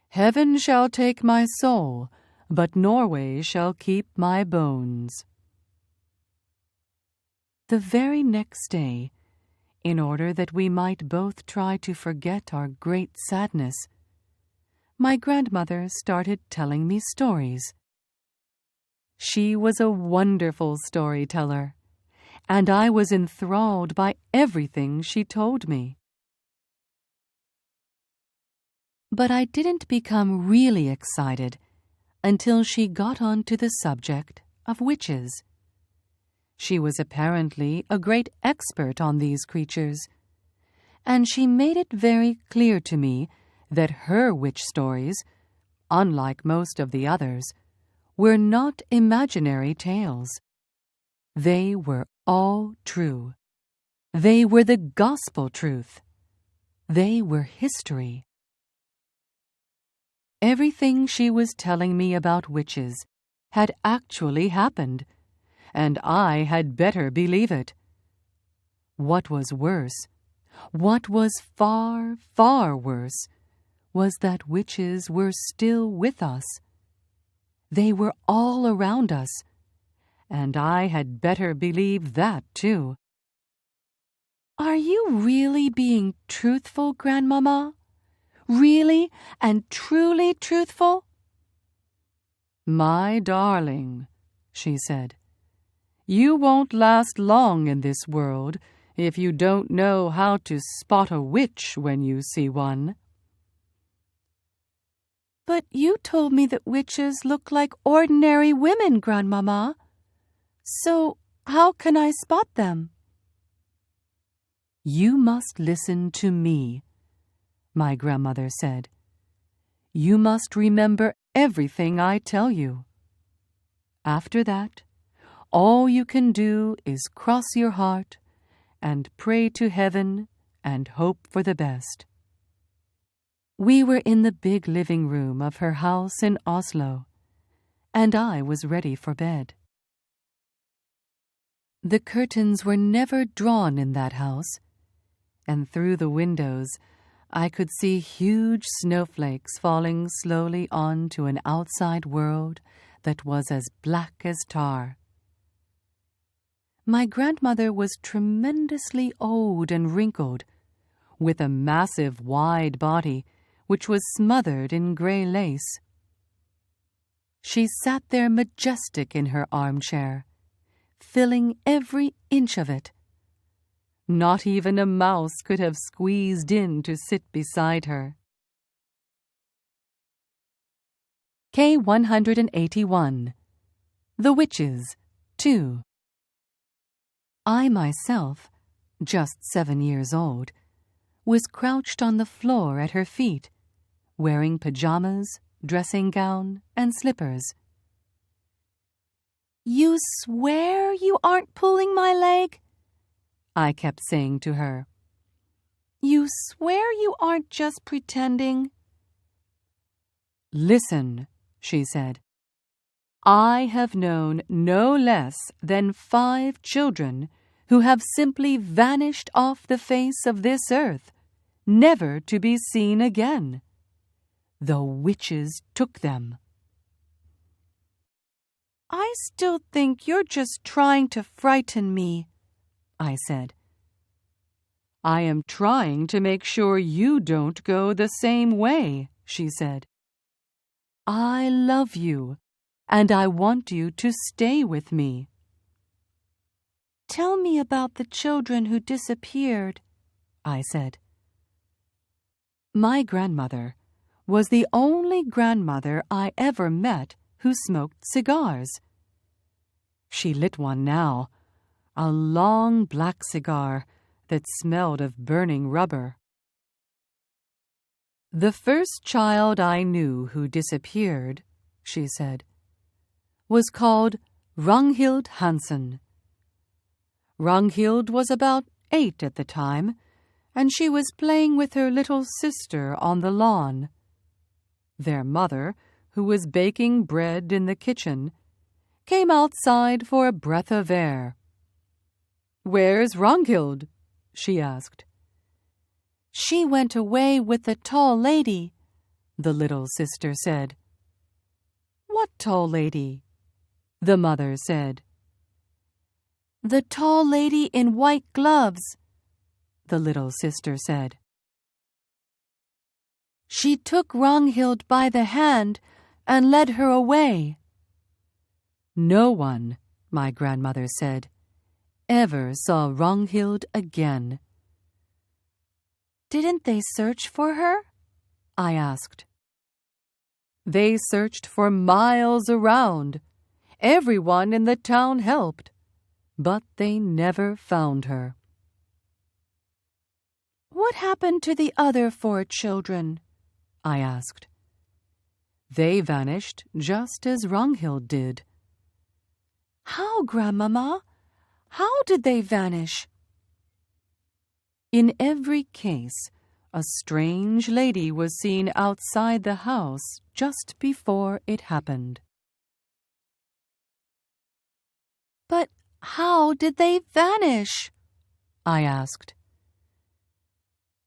Heaven shall take my soul, but Norway shall keep my bones." The very next day, in order that we might both try to forget our great sadness, my grandmother started telling me stories. She was a wonderful storyteller, and I was enthralled by everything she told me. But I didn't become really excited until she got on to the subject of witches. She was apparently a great expert on these creatures, and she made it very clear to me that her witch stories, unlike most of the others, were not imaginary tales. They were all true. They were the gospel truth. They were history. Everything she was telling me about witches had actually happened, and I had better believe it. What was worse, what was far, far worse, was that witches were still with us. They were all around us, and I had better believe that too. "Are you really being truthful, Grandmama? Really and truly truthful?" "My darling," she said, "you won't last long in this world if you don't know how to spot a witch when you see one." "But you told me that witches look like ordinary women, Grandmama. So how can I spot them?" "You must listen to me," my grandmother said. "You must remember everything I tell you. After that, all you can do is cross your heart and pray to heaven and hope for the best." We were in the big living room of her house in Oslo, and I was ready for bed. The curtains were never drawn in that house, and through the windows I could see huge snowflakes falling slowly onto an outside world that was as black as tar. My grandmother was tremendously old and wrinkled, with a massive wide body which was smothered in gray lace. She sat there majestic in her armchair, filling every inch of it. Not even a mouse could have squeezed in to sit beside her. K-181. The Witches, 2. I myself, just 7 years old, was crouched on the floor at her feet, wearing pajamas, dressing gown, and slippers. "You swear you aren't pulling my leg?" I kept saying to her. "You swear you aren't just pretending?" "Listen," she said. "I have known no less than 5 children who have simply vanished off the face of this earth, never to be seen again. The witches took them." "I still think you're just trying to frighten me," I said. "I am trying to make sure you don't go the same way," she said. "I love you, and I want you to stay with me." "Tell me about the children who disappeared," I said. My grandmother was the only grandmother I ever met who smoked cigars. She lit one now, a long black cigar that smelled of burning rubber. "The first child I knew who disappeared," she said, "was called Ragnhild Hansen. Ragnhild was about 8 at the time, and she was playing with her little sister on the lawn. Their mother, who was baking bread in the kitchen, came outside for a breath of air. "Where's Ragnhild?" she asked. "She went away with the tall lady," the little sister said. "What tall lady?" the mother said. "The tall lady in white gloves," the little sister said. "She took Ragnhild by the hand and led her away." No one, my grandmother said, ever saw Ragnhild again. "Didn't they search for her?" I asked. "They searched for miles around. Everyone in the town helped, but they never found her." "What happened to the other 4 children?" I asked. "They vanished just as Ragnhild did." "How, Grandmama? How did they vanish?" "In every case, a strange lady was seen outside the house just before it happened." "But how did they vanish?" I asked.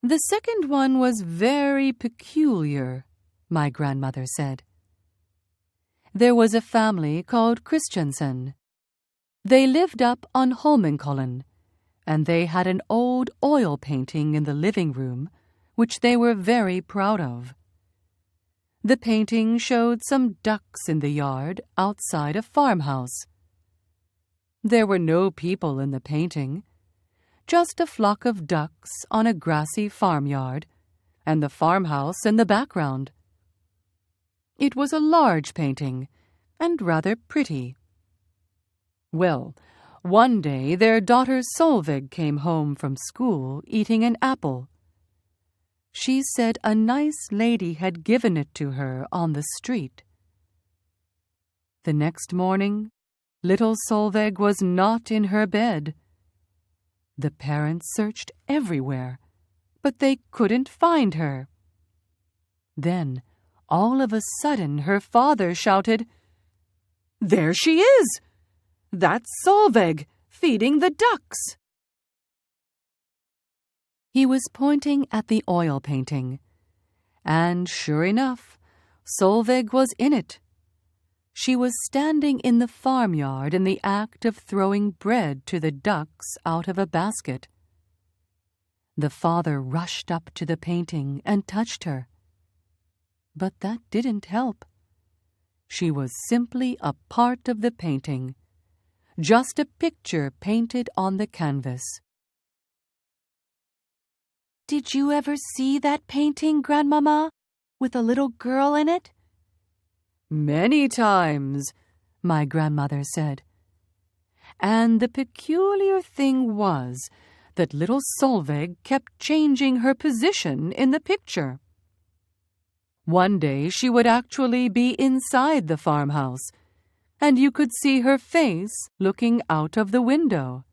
"The second one was very peculiar," my grandmother said. "There was a family called Christiansen. They lived up on Holmenkollen, and they had an old oil painting in the living room, which they were very proud of. The painting showed some ducks in the yard outside a farmhouse. There were no people in the painting, just a flock of ducks on a grassy farmyard, and the farmhouse in the background. It was a large painting, and rather pretty. Well, one day their daughter Solveig came home from school eating an apple. She said a nice lady had given it to her on the street. The next morning, little Solveig was not in her bed. The parents searched everywhere, but they couldn't find her. Then, all of a sudden, her father shouted, "There she is! That's Solveig! feeding the ducks." He was pointing at the oil painting, and sure enough, Solveig was in it. She was standing in the farmyard in the act of throwing bread to the ducks out of a basket. The father rushed up to the painting and touched her. But that didn't help. She was simply a part of the painting, just a picture painted on the canvas. "Did you ever see that painting, Grandmama, with a little girl in it?" "Many times," my grandmother said. And the peculiar thing was that little Solveig kept changing her position in the picture. One day she would actually be inside the farmhouse, and you could see her face looking out of the window.